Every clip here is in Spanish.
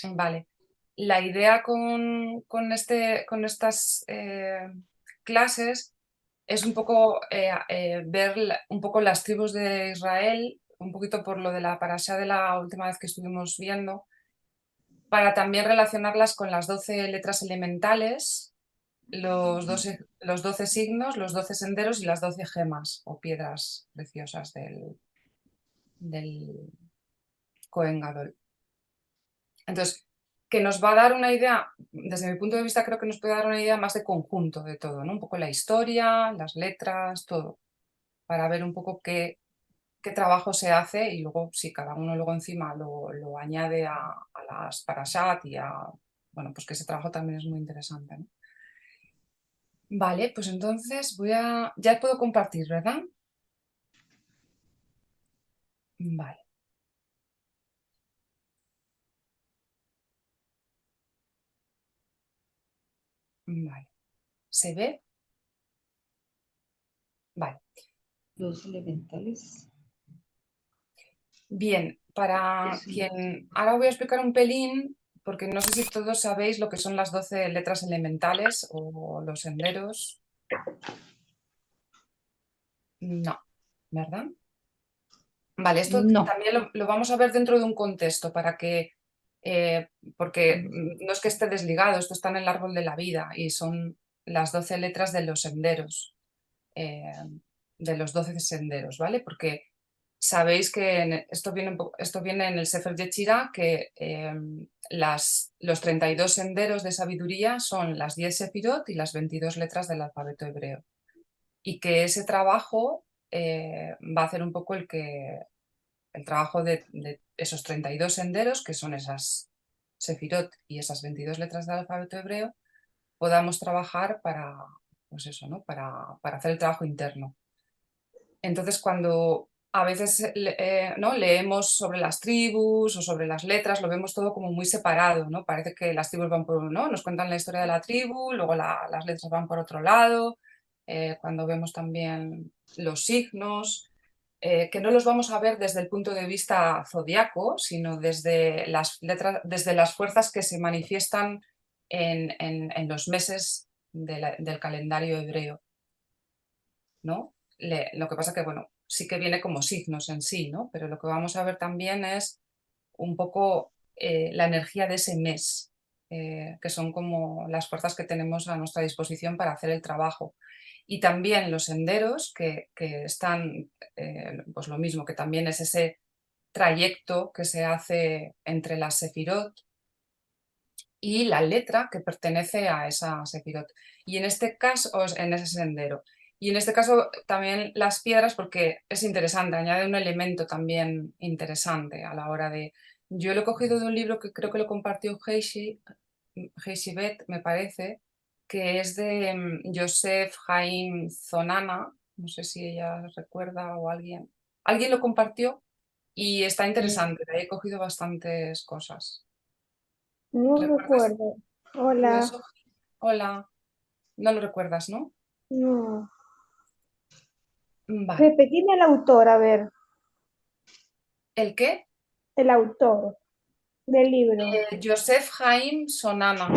Vale. La idea con estas clases es un poco ver un poco las tribus de Israel, un poquito por lo de la parasha de la última vez que estuvimos viendo, para también relacionarlas con las 12 letras elementales, los 12 signos, los 12 senderos y las 12 gemas o piedras preciosas del Kohen Gadol. Entonces, que nos va a dar una idea, desde mi punto de vista creo que nos puede dar una idea más de conjunto de todo, ¿no? Un poco la historia, las letras, todo, para ver un poco qué trabajo se hace y luego si cada uno luego encima lo añade a las parashat y a, bueno, pues que ese trabajo también es muy interesante, ¿no? Vale, pues entonces ya puedo compartir, ¿verdad? Vale, vale. ¿Se ve? Vale. Los elementales. Bien, para quien... Ahora voy a explicar un pelín, porque no sé si todos sabéis lo que son las 12 letras elementales o los senderos. No, ¿verdad? Vale, esto No. también lo vamos a ver dentro de un contexto para que, porque no es que esté desligado, esto está en el árbol de la vida y son las 12 letras de los senderos, eh, de los 12 senderos, ¿vale? Porque sabéis que esto viene en el Sefer Yetzirah, que los 32 senderos de sabiduría son las 10 sefirot y las 22 letras del alfabeto hebreo. Y que ese trabajo va a hacer un poco el trabajo de esos 32 senderos, que son esas sefirot y esas 22 letras del alfabeto hebreo, podamos trabajar para, pues eso, ¿no? Para hacer el trabajo interno. Entonces, cuando a veces ¿no? leemos sobre las tribus o sobre las letras, lo vemos todo como muy separado, ¿no? Parece que las tribus van por, ¿no? Nos cuentan la historia de la tribu, luego las letras van por otro lado, cuando vemos también los signos, que no los vamos a ver desde el punto de vista zodiaco, sino desde las letras, desde las fuerzas que se manifiestan en los meses del calendario hebreo, ¿no? Lo que pasa que, bueno, sí que viene como signos en sí, ¿no? Pero lo que vamos a ver también es un poco la energía de ese mes, que son como las fuerzas que tenemos a nuestra disposición para hacer el trabajo. Y también los senderos que están, pues lo mismo, que también es ese trayecto que se hace entre las sefirot y la letra que pertenece a esa sefirot. Y en este caso, en ese sendero. Y en este caso también las piedras, porque es interesante, añade un elemento también interesante a la hora de... Yo lo he cogido de un libro que creo que lo compartió Heishi Bet, me parece, que es de Joseph Haim Zonana, no sé si ella recuerda o alguien. Alguien lo compartió y está interesante, de ahí he cogido bastantes cosas. No ¿Recuerdas recuerdo. tú Hola. eso? Hola, no lo recuerdas, ¿no? No. Vale. Repetime el autor, a ver, ¿El qué? el autor del libro. Joseph Haim Sonana.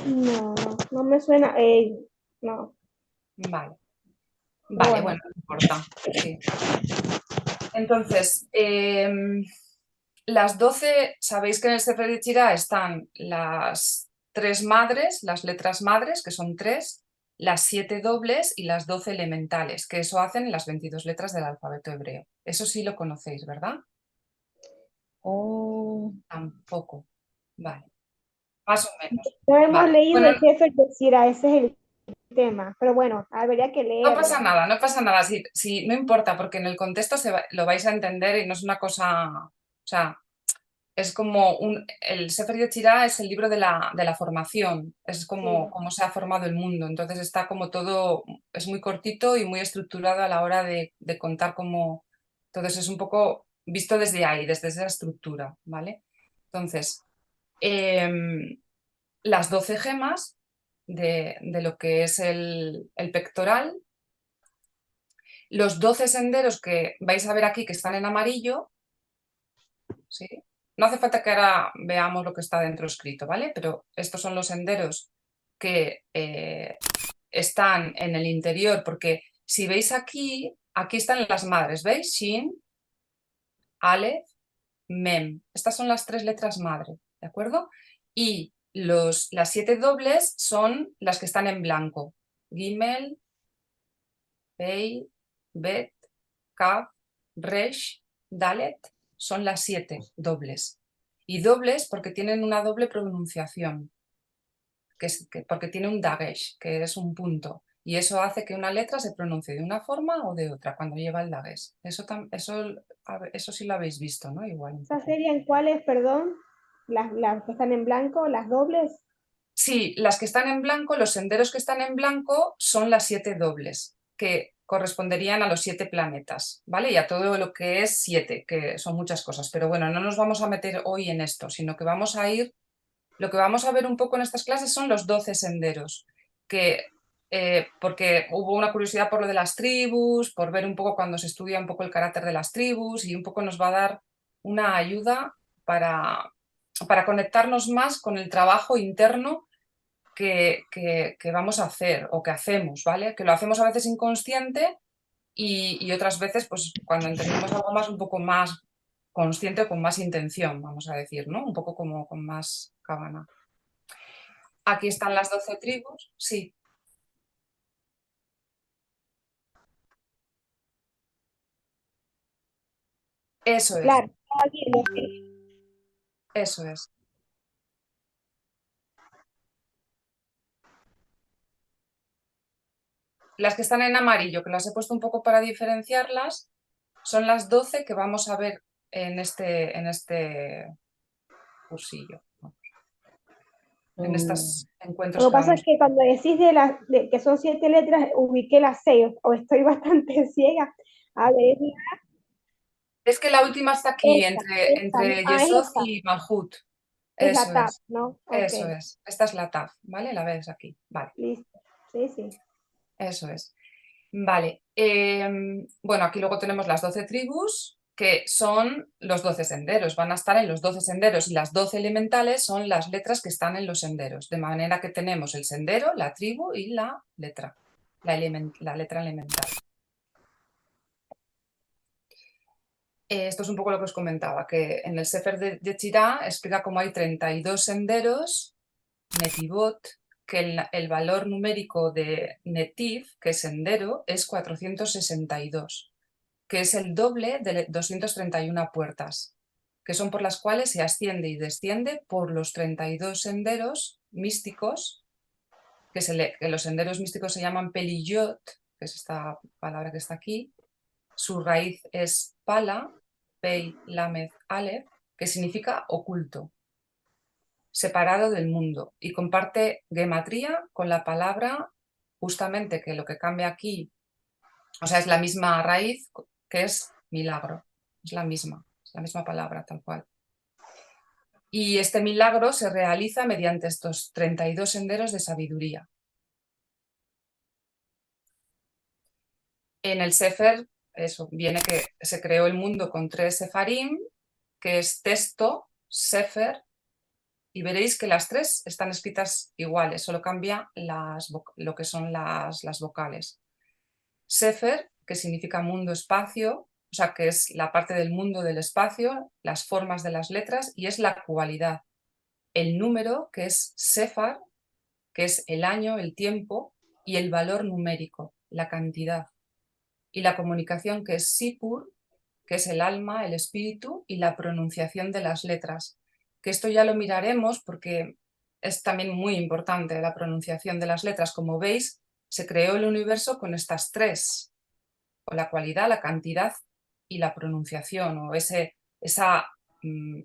No, no me suena. No, Vale, pero vale, bueno. bueno, no importa. Sí. Entonces, las 12, sabéis que en el Sefer Yetzirah están las tres madres, las letras madres, que son tres, las 7 dobles y las 12 elementales, que eso hacen las 22 letras del alfabeto hebreo. Eso sí lo conocéis, ¿verdad? Oh, Tampoco. Vale, más o menos. No hemos Vale. leído Bueno, el Sefer Yetzirah, ese es el tema. Pero bueno, habría que no pasa leerlo. nada, no pasa nada. Sí, no importa, porque en el contexto lo vais a entender y no es una cosa. O sea, es como el Sefer Yetzirah es el libro de la formación, es como, Sí. como se ha formado el mundo. Entonces está como todo, es muy cortito y muy estructurado a la hora de contar cómo. Entonces es un poco visto desde ahí, desde esa estructura, ¿vale? Entonces, em, las 12 gemas de lo que es el pectoral, los 12 senderos que vais a ver aquí que están en amarillo, ¿sí? no hace falta que ahora veamos lo que está dentro escrito, ¿vale? Pero estos son los senderos que están en el interior, porque si veis aquí, aquí están las madres, ¿veis? Shin, Aleph, Mem. Estas son las 3 letras madre, ¿de acuerdo? Y las 7 dobles son las que están en blanco. Gimel, Pei, Bet, Kaf, Resh, Dalet, son las 7 dobles. Y dobles porque tienen una doble pronunciación, porque tiene un dagesh, que es un punto. Y eso hace que una letra se pronuncie de una forma o de otra cuando lleva el dagesh. Eso sí lo habéis visto, ¿no? Igual un ¿Estas poco. serían cuáles, perdón? Las que están en blanco, las dobles. Sí, las que están en blanco, los senderos que están en blanco son las 7 dobles, que corresponderían a los 7 planetas, ¿vale? Y a todo lo que es 7, que son muchas cosas. Pero bueno, no nos vamos a meter hoy en esto, sino que vamos a ir, lo que vamos a ver un poco en estas clases son los 12 senderos, porque hubo una curiosidad por lo de las tribus, por ver un poco cuando se estudia un poco el carácter de las tribus y un poco nos va a dar una ayuda para conectarnos más con el trabajo interno que vamos a hacer o que hacemos, ¿vale? Que lo hacemos a veces inconsciente y otras veces, pues cuando entendemos algo más, un poco más consciente o con más intención, vamos a decir, ¿no? Un poco como con más cabana. Aquí están las 12 tribus, sí. Eso es, Claro, estaba viendo que eso es. Las que están en amarillo, que las he puesto un poco para diferenciarlas, son las 12 que vamos a ver en este cursillo, ¿no? En estos encuentros lo que que pasa vamos. es que cuando decís de que son 7 letras, ubiqué las 6, o estoy bastante ciega. A ver, Es que la última está aquí, esta, ¿no? entre Ah, Yesod esta y Malhut. es la Eso TAP, es, ¿no? Ok, eso es. Esta es la Taf, ¿vale? La ves aquí, vale, listo. Sí, sí. eso es. Vale, bueno, aquí luego tenemos las 12 tribus, que son los 12 senderos, van a estar en los 12 senderos y las 12 elementales son las letras que están en los senderos, de manera que tenemos el sendero, la tribu y la letra, la letra elemental. Esto es un poco lo que os comentaba, que en el Sefer de Yetzirah explica cómo hay 32 senderos, Netivot, que el valor numérico de Netiv, que es sendero, es 462, que es el doble de 231 puertas, que son por las cuales se asciende y desciende por los 32 senderos místicos, que los senderos místicos se llaman Peliyot, que es esta palabra que está aquí. Su raíz es Pala, Pei, Lamed, Aleph, que significa oculto, separado del mundo, y comparte gematría con la palabra, justamente que lo que cambia aquí, o sea, es la misma raíz, que es milagro, es la misma palabra tal cual. Y este milagro se realiza mediante estos 32 senderos de sabiduría. En el Sefer, eso, viene que se creó el mundo con 3 sefarim, que es texto, Sefer, y veréis que las 3 están escritas iguales, solo cambia lo que son las vocales. Sefer, que significa mundo, espacio, o sea, que es la parte del mundo del espacio, las formas de las letras, y es la cualidad. El número, que es Sefar, que es el año, el tiempo, y el valor numérico, la cantidad. Y la comunicación, que es Sipur, que es el alma, el espíritu, y la pronunciación de las letras. Que esto ya lo miraremos porque es también muy importante la pronunciación de las letras. Como veis, se creó el universo con estas 3, o la cualidad, la cantidad y la pronunciación, o mm,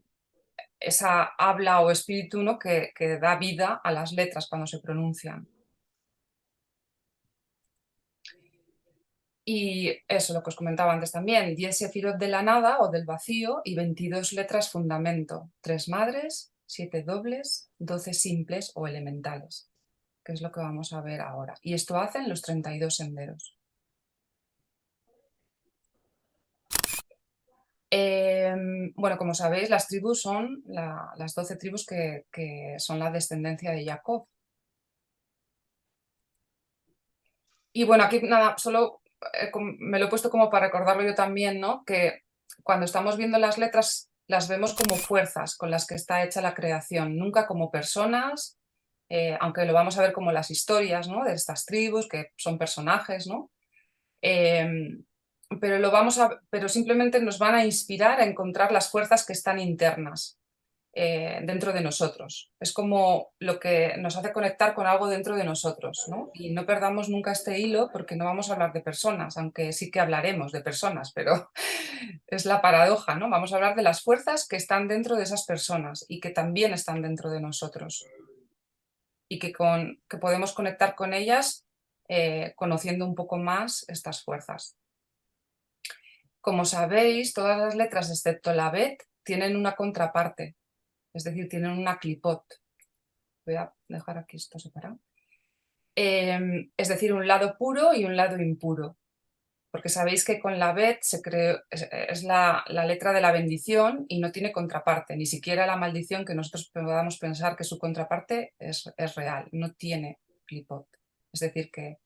esa habla o espíritu, ¿no? que da vida a las letras cuando se pronuncian. Y eso, lo que os comentaba antes también, 10 sefirot de la nada o del vacío y 22 letras fundamento, 3 madres, 7 dobles, 12 simples o elementales, que es lo que vamos a ver ahora. Y esto hacen los 32 senderos. Bueno, como sabéis, las tribus son las 12 tribus que son la descendencia de Jacob. Y bueno, aquí nada, solo me lo he puesto como para recordarlo yo también, ¿no? Que cuando estamos viendo las letras las vemos como fuerzas con las que está hecha la creación, nunca como personas, aunque lo vamos a ver como las historias, ¿no? De estas tribus que son personajes, ¿no? Pero simplemente nos van a inspirar a encontrar las fuerzas que están internas dentro de nosotros. Es como lo que nos hace conectar con algo dentro de nosotros, ¿no? Y no perdamos nunca este hilo porque no vamos a hablar de personas, aunque sí que hablaremos de personas, pero es la paradoja, ¿no? Vamos a hablar de las fuerzas que están dentro de esas personas y que también están dentro de nosotros y que podemos conectar con ellas conociendo un poco más estas fuerzas. Como sabéis, todas las letras excepto la bet tienen una contraparte, es decir, tienen una clipot. Voy a dejar aquí esto separado. Es decir, un lado puro y un lado impuro. Porque sabéis que con la bet es la letra de la bendición y no tiene contraparte, ni siquiera la maldición que nosotros podamos pensar que su contraparte es real, no tiene clipot. Es decir, que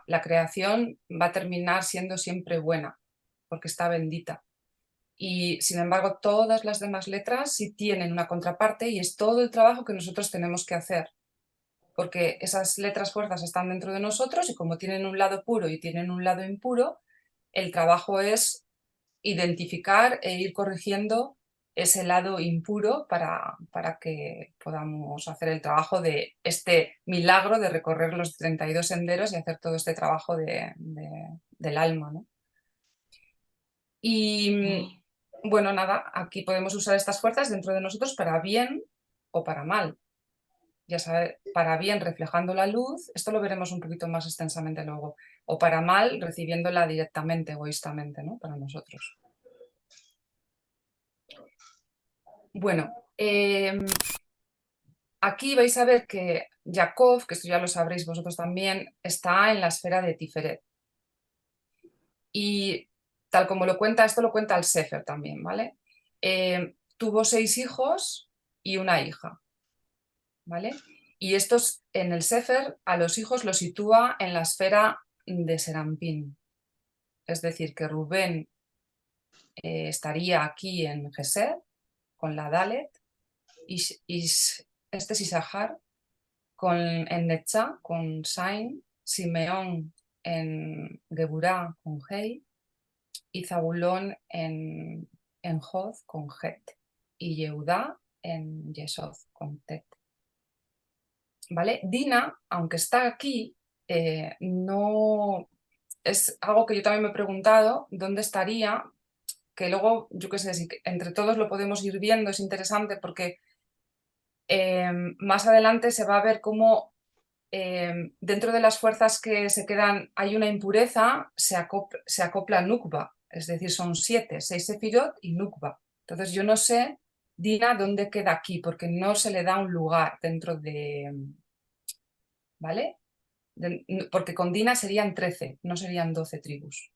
la creación va a terminar siendo siempre buena, porque está bendita. Y sin embargo, todas las demás letras sí tienen una contraparte y es todo el trabajo que nosotros tenemos que hacer, porque esas letras fuerzas están dentro de nosotros y como tienen un lado puro y tienen un lado impuro, el trabajo es identificar e ir corrigiendo ese lado impuro para que podamos hacer el trabajo de este milagro de recorrer los 32 senderos y hacer todo este trabajo del alma, ¿no? Y bueno, nada, aquí podemos usar estas fuerzas dentro de nosotros para bien o para mal. Ya sabes, para bien reflejando la luz, esto lo veremos un poquito más extensamente luego, o para mal recibiéndola directamente, egoístamente, ¿no? Para nosotros. Bueno, aquí vais a ver que Jacob, que esto ya lo sabréis vosotros también, está en la esfera de Tiferet. Y tal como lo cuenta, esto lo cuenta el Sefer también, ¿vale? Tuvo 6 hijos y una hija, ¿vale? Y estos en el Sefer a los hijos los sitúa en la esfera de Serampín. Es decir, que Rubén estaría aquí en Gesed con la Dalet y este es Isahar en Netzá con Sain, Simeón en Geburá con Hei y Zabulón en Jod con Het y Yehudá en Yesod con Tet. ¿Vale? Dina, aunque está aquí, no es algo que yo también me he preguntado, ¿dónde estaría? Que luego, yo qué sé, si entre todos lo podemos ir viendo, es interesante porque más adelante se va a ver cómo dentro de las fuerzas que se quedan hay una impureza, se acopla Nukba, es decir, son 7, 6 Sefirot y Nukba. Entonces yo no sé, Dina, dónde queda aquí, porque no se le da un lugar dentro de... ¿Vale? Porque con Dina serían 13, no serían 12 tribus.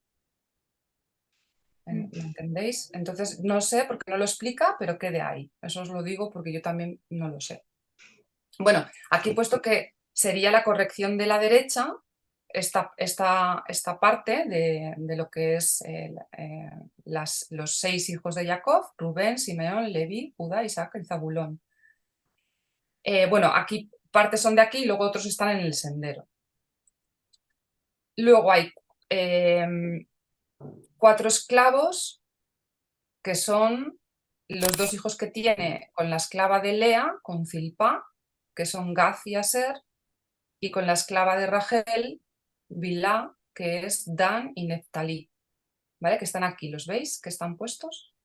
¿Me entendéis? Entonces no sé porque no lo explica, pero quede ahí. Eso os lo digo porque yo también no lo sé. Bueno, aquí he puesto que sería la corrección de la derecha, esta parte de lo que es los 6 hijos de Jacob, Rubén, Simeón, Leví, Judá, Isaac y Zabulón. Bueno, aquí partes son de aquí y luego otros están en el sendero. Luego hay 4 esclavos que son los 2 hijos que tiene con la esclava de Lea, con Zilpá, que son Gad y Aser, y con la esclava de Rachel, Bilá, que es Dan y Neftalí, ¿vale? Que están aquí, ¿los veis? Que están puestos.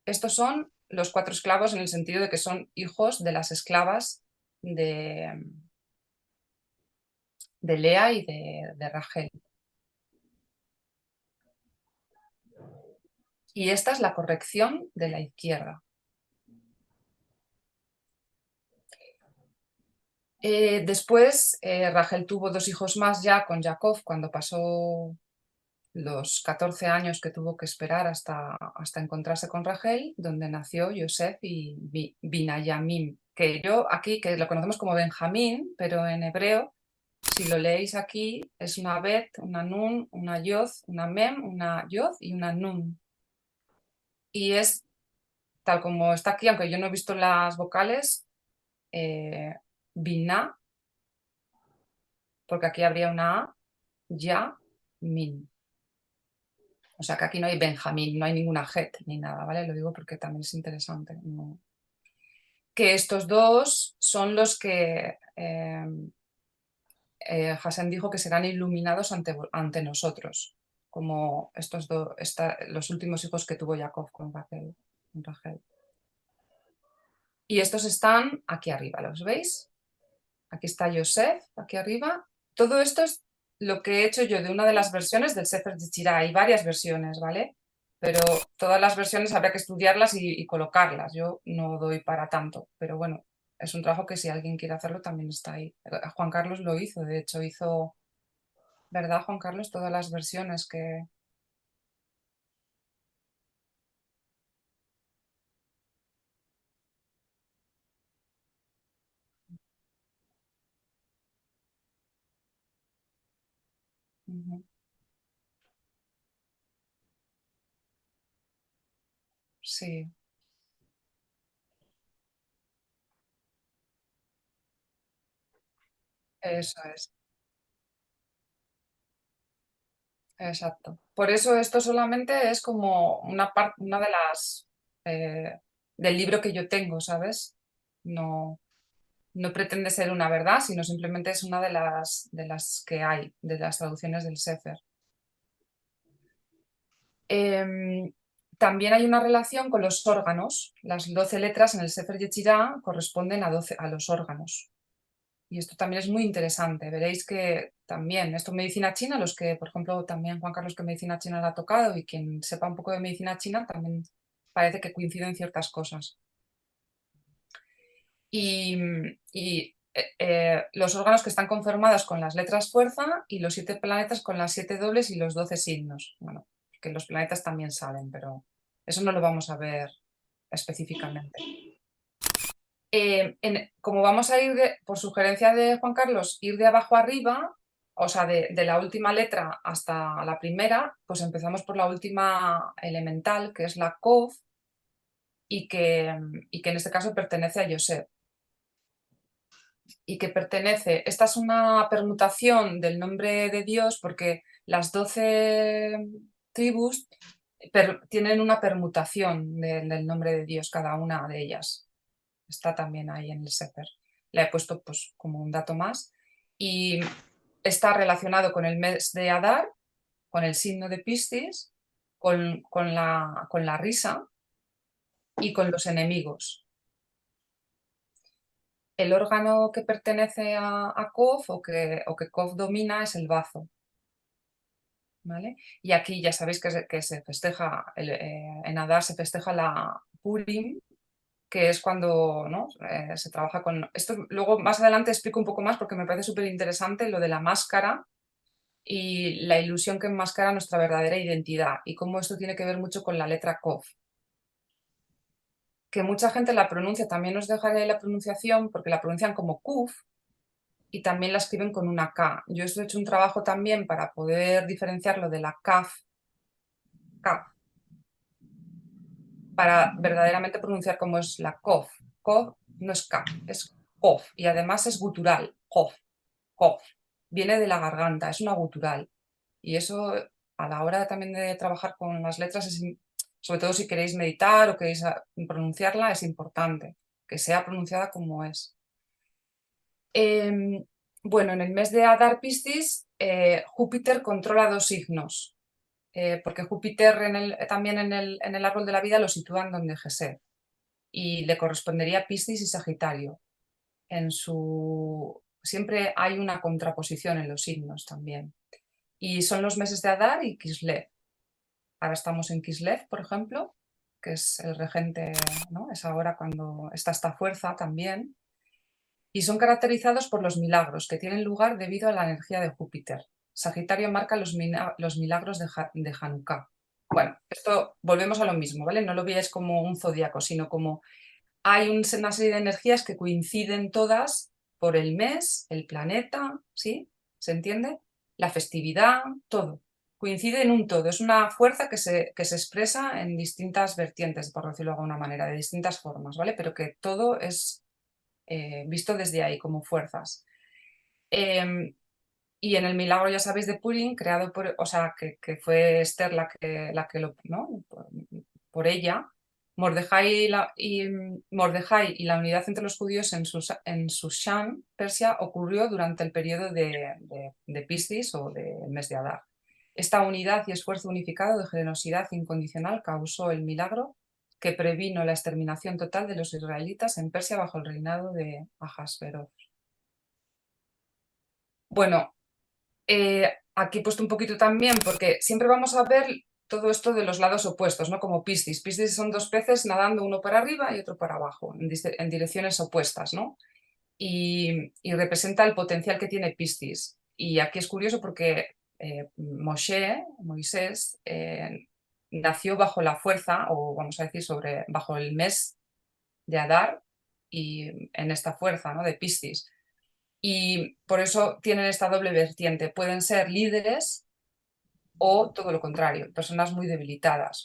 Estos son los 4 esclavos en el sentido de que son hijos de las esclavas de Lea y de Rachel. Y esta es la corrección de la izquierda. Después, Rachel tuvo 2 hijos más ya con Jacob cuando pasó los 14 años que tuvo que esperar hasta encontrarse con Rachel, donde nació Yosef y Binayamim, que yo aquí, que lo conocemos como Benjamín, pero en hebreo, si lo leéis aquí, es una Bet, una Nun, una Yod, una Mem, una Yod y una Nun. Y es tal como está aquí, aunque yo no he visto las vocales, Binah, porque aquí habría una A, Ya, Min. O sea que aquí no hay Benjamín, no hay ninguna Het ni nada, ¿vale? Lo digo porque también es interesante. Que estos dos son los que Hashem dijo que serán iluminados ante nosotros, como estos dos, los últimos hijos que tuvo Jacob con Rachel. Y estos están aquí arriba, ¿los veis? Aquí está Yosef, aquí arriba. Todo esto es lo que he hecho yo de una de las versiones del Sefer Yetzirah. Hay varias versiones, ¿vale? Pero todas las versiones habría que estudiarlas y colocarlas. Yo no doy para tanto, pero bueno, es un trabajo que si alguien quiere hacerlo también está ahí. Juan Carlos lo hizo, de hecho hizo, ¿verdad, Juan Carlos? Todas las versiones que... Ujú. Sí, eso es. Exacto. Por eso esto solamente es como una parte, una de las del libro que yo tengo, ¿sabes? No, no pretende ser una verdad, sino simplemente es una de las que hay, de las traducciones del Sefer. Em, También hay una relación con los órganos. Las 12 letras en el Sefer Yetzirah corresponden a, 12, a los órganos. Y esto también es muy interesante. Veréis que también, esto medicina china, los que, por ejemplo, también Juan Carlos que medicina china la ha tocado y quien sepa un poco de medicina china, también parece que coinciden ciertas cosas. Y los órganos que están conformados con las letras fuerza y los 7 planetas con las 7 dobles y los 12 signos. Bueno, que los planetas también salen, pero eso no lo vamos a ver específicamente. Como vamos a ir, por sugerencia de Juan Carlos, ir de abajo arriba, o sea, de la última letra hasta la primera, pues empezamos por la última elemental, que es la Kov, y que en este caso pertenece a Yosef. Y que pertenece, esta es una permutación del nombre de Dios porque las 12 tribus tienen una permutación del nombre de Dios, cada una de ellas. Está también ahí en el Sefer. La he puesto pues como un dato más. Y está relacionado con el mes de Adar, con el signo de Piscis, con la risa y con los enemigos. El órgano que pertenece a Kov o que Kov domina es el bazo. ¿Vale? Y aquí ya sabéis que se festeja, en Adar se festeja la Purim, que es cuando, ¿no? Se trabaja con... Esto luego más adelante explico un poco más porque me parece súper interesante lo de la máscara y la ilusión que enmascara nuestra verdadera identidad y cómo esto tiene que ver mucho con la letra Kov. Que mucha gente la pronuncia, también os dejaré la pronunciación porque la pronuncian como Kuf y también la escriben con una K. Yo he hecho un trabajo también para poder diferenciarlo de la Kaf, Kaf, para verdaderamente pronunciar como es la Kof. Kof no es K, es Kof y además es gutural, Kof, Kof. Viene de la garganta, es una gutural. Y eso a la hora también de trabajar con las letras, sobre todo si queréis meditar o queréis pronunciarla, es importante que sea pronunciada como es. Bueno, en el mes de Adar Piscis, Júpiter controla 2 signos, porque Júpiter también en el árbol de la vida lo sitúan donde Gesed, y le correspondería Piscis y Sagitario. Siempre hay una contraposición en los signos también. Y son los meses de Adar y Kislev. Ahora estamos en Kislev, por ejemplo, que es el regente, ¿no? Es ahora cuando está esta fuerza también. Y son caracterizados por los milagros que tienen lugar debido a la energía de Júpiter. Sagitario marca los milagros de Hanukkah. Bueno, esto volvemos a lo mismo, ¿vale? No lo veáis como un zodiaco, sino como hay una serie de energías que coinciden todas por el mes, el planeta, ¿sí? ¿Se entiende? La festividad, todo. Coincide en un todo. Es una fuerza que se expresa en distintas vertientes, por decirlo de alguna manera, de distintas formas, ¿vale? Pero que todo es visto desde ahí como fuerzas. Y en el milagro, ya sabéis, de Purim, creado por, o sea, que fue Esther la que lo, ¿no? Por ella, Mordejai Mordejai y la unidad entre los judíos en Sushan, Persia, ocurrió durante el periodo de Piscis o del mes de Adar. Esta unidad y esfuerzo unificado de generosidad incondicional causó el milagro que previno la exterminación total de los israelitas en Persia bajo el reinado de Ahasveros. Bueno, aquí he puesto un poquito también, porque siempre vamos a ver todo esto de los lados opuestos, ¿no? Como Piscis. Piscis son dos peces nadando uno para arriba y otro para abajo, en direcciones opuestas, ¿no? Y representa el potencial que tiene Piscis. Y aquí es curioso porque Moisés, nació bajo la fuerza, o vamos a decir, bajo el mes de Adar y en esta fuerza, ¿no? De Piscis. Y por eso tienen esta doble vertiente. Pueden ser líderes o todo lo contrario, personas muy debilitadas,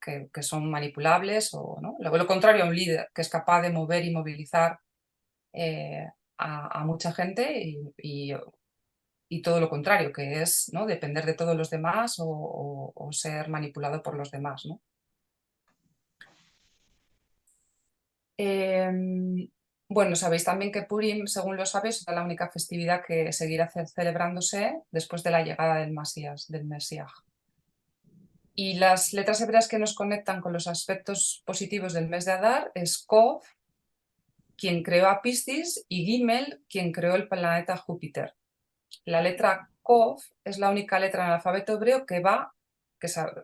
que son manipulables, o ¿no? Lo contrario a un líder que es capaz de mover y movilizar eh, a mucha gente y todo lo contrario, que es, ¿no? Depender de todos los demás o ser manipulado por los demás, ¿no? Bueno, sabéis también que Purim, según lo sabéis, es la única festividad que seguirá celebrándose después de la llegada del Mesías. Y las letras hebreas que nos conectan con los aspectos positivos del mes de Adar es Kov, quien creó a Piscis, y Gimel, quien creó el planeta Júpiter. La letra Kov es la única letra en el alfabeto hebreo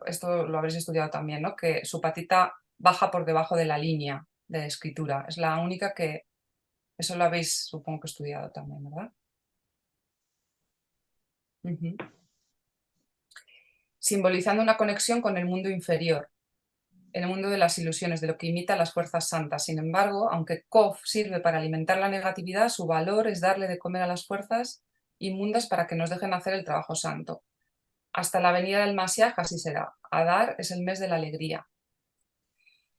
esto lo habréis estudiado también, ¿no? Que su patita baja por debajo de la línea de escritura. Es la única que, eso lo habéis, supongo que estudiado también, ¿verdad? Simbolizando una conexión con el mundo inferior, el mundo de las ilusiones, de lo que imita las fuerzas santas. Sin embargo, aunque Kov sirve para alimentar la negatividad, su valor es darle de comer a las fuerzas inmundas para que nos dejen hacer el trabajo santo. Hasta la venida del Mashiach así será. Adar es el mes de la alegría.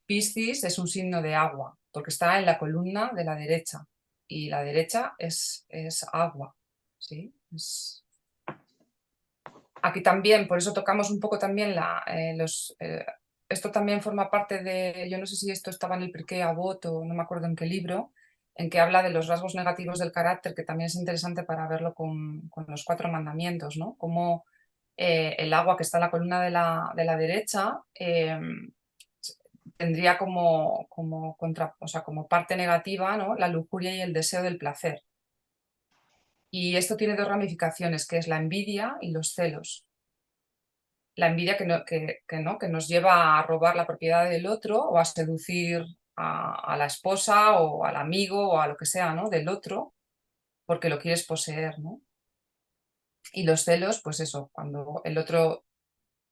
Piscis es un signo de agua, porque está en la columna de la derecha, y la derecha es agua, ¿sí? Aquí también, por eso tocamos un poco también esto también forma parte de, yo no sé si esto estaba en el Pirkei Avot o no me acuerdo en qué libro, en que habla de los rasgos negativos del carácter, que también es interesante para verlo con los 4 mandamientos, ¿no? Como el agua que está en la columna de la derecha tendría o sea, como parte negativa, ¿no? La lujuria y el deseo del placer. Y esto tiene 2 ramificaciones, que es la envidia y los celos. La envidia que nos lleva a robar la propiedad del otro o a seducir a la esposa o al amigo o a lo que sea, ¿no? Del otro, porque lo quieres poseer, ¿no? Y los celos, pues eso, cuando el otro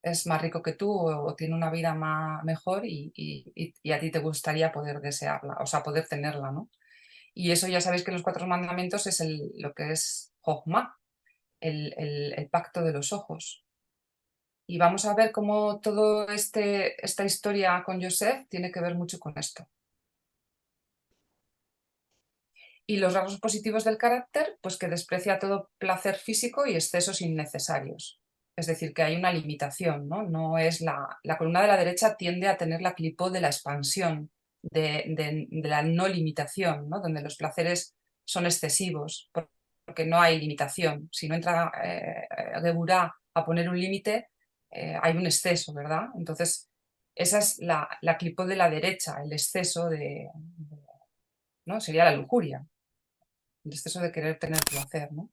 es más rico que tú o tiene una vida mejor y a ti te gustaría poder desearla, o sea, poder tenerla, ¿no? Y eso ya sabéis que los 4 mandamientos es lo que es Jochma, el pacto de los ojos. Y vamos a ver cómo toda esta historia con Joseph tiene que ver mucho con esto. Y los rasgos positivos del carácter, pues que desprecia todo placer físico y excesos innecesarios. Es decir, que hay una limitación, ¿no? No es la columna de la derecha tiende a tener la clipó de la expansión, de la no limitación, ¿no? Donde los placeres son excesivos, porque no hay limitación. Si no entra Geburá a poner un límite, hay un exceso, ¿verdad? Entonces, esa es la clipó de la derecha, el exceso ¿no? Sería la lujuria, el exceso de querer tener placer, ¿no?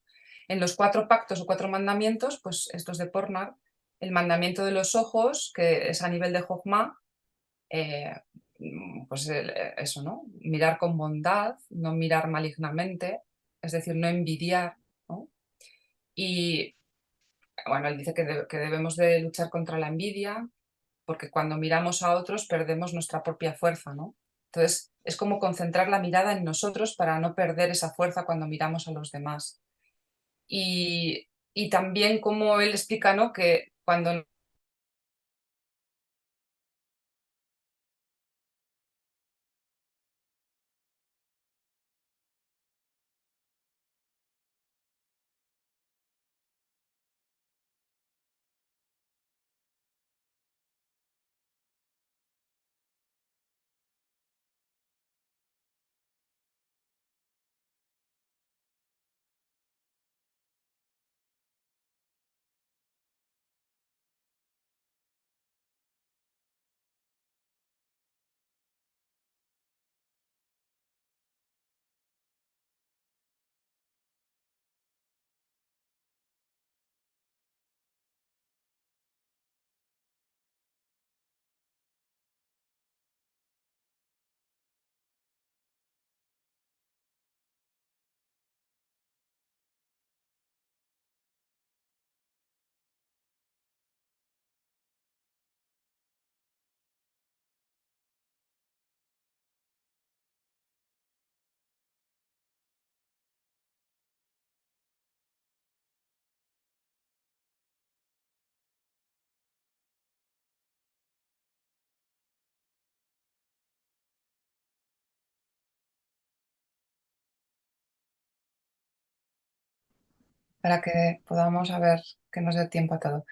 En los 4 pactos o 4 mandamientos, pues estos de Pornar, el mandamiento de los ojos, que es a nivel de Jochma, pues eso, ¿no? Mirar con bondad, no mirar malignamente, es decir, no envidiar, ¿no? Y bueno, él dice que debemos de luchar contra la envidia, porque cuando miramos a otros perdemos nuestra propia fuerza, ¿no? Entonces, es como concentrar la mirada en nosotros para no perder esa fuerza cuando miramos a los demás. Y también como él explica, ¿no? Que cuando para que podamos ver que nos dé tiempo a todo.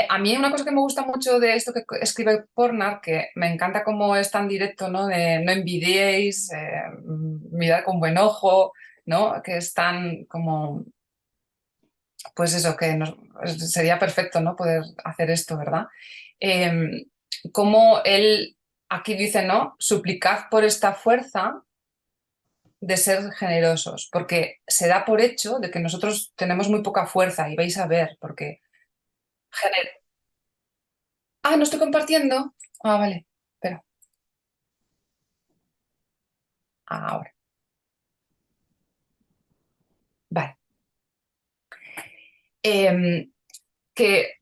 A mí una cosa que me gusta mucho de esto que escribe Pornar, que me encanta cómo es tan directo, ¿no? De no envidiéis, mirad con buen ojo, ¿no? Que es tan como, pues eso, que sería perfecto, ¿no? Poder hacer esto, ¿verdad? Como él aquí dice, ¿no? Suplicad por esta fuerza de ser generosos, porque se da por hecho de que nosotros tenemos muy poca fuerza y vais a ver, porque... Ah, no estoy compartiendo. Ah, vale, espera, ahora, vale. Em, que,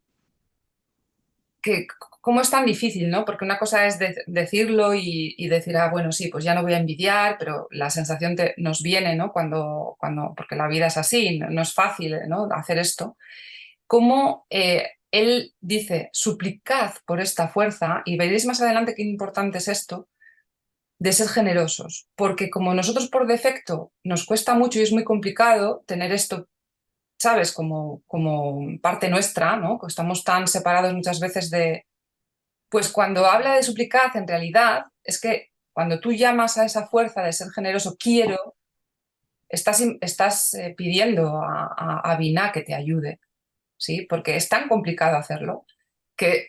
que cómo es tan difícil, ¿no? Porque una cosa es decirlo y decir, ah, bueno, sí, pues ya no voy a envidiar, pero la sensación nos viene, ¿no? Porque la vida es así, no es fácil, ¿no? Hacer esto. Cómo él dice, suplicad por esta fuerza, y veréis más adelante qué importante es esto, de ser generosos, porque como nosotros por defecto nos cuesta mucho y es muy complicado tener esto, ¿sabes? Como parte nuestra, ¿no? Que estamos tan separados muchas veces de... Pues cuando habla de suplicad, en realidad es que cuando tú llamas a esa fuerza de ser generoso, quiero, estás pidiendo a Binah que te ayude, ¿sí? Porque es tan complicado hacerlo que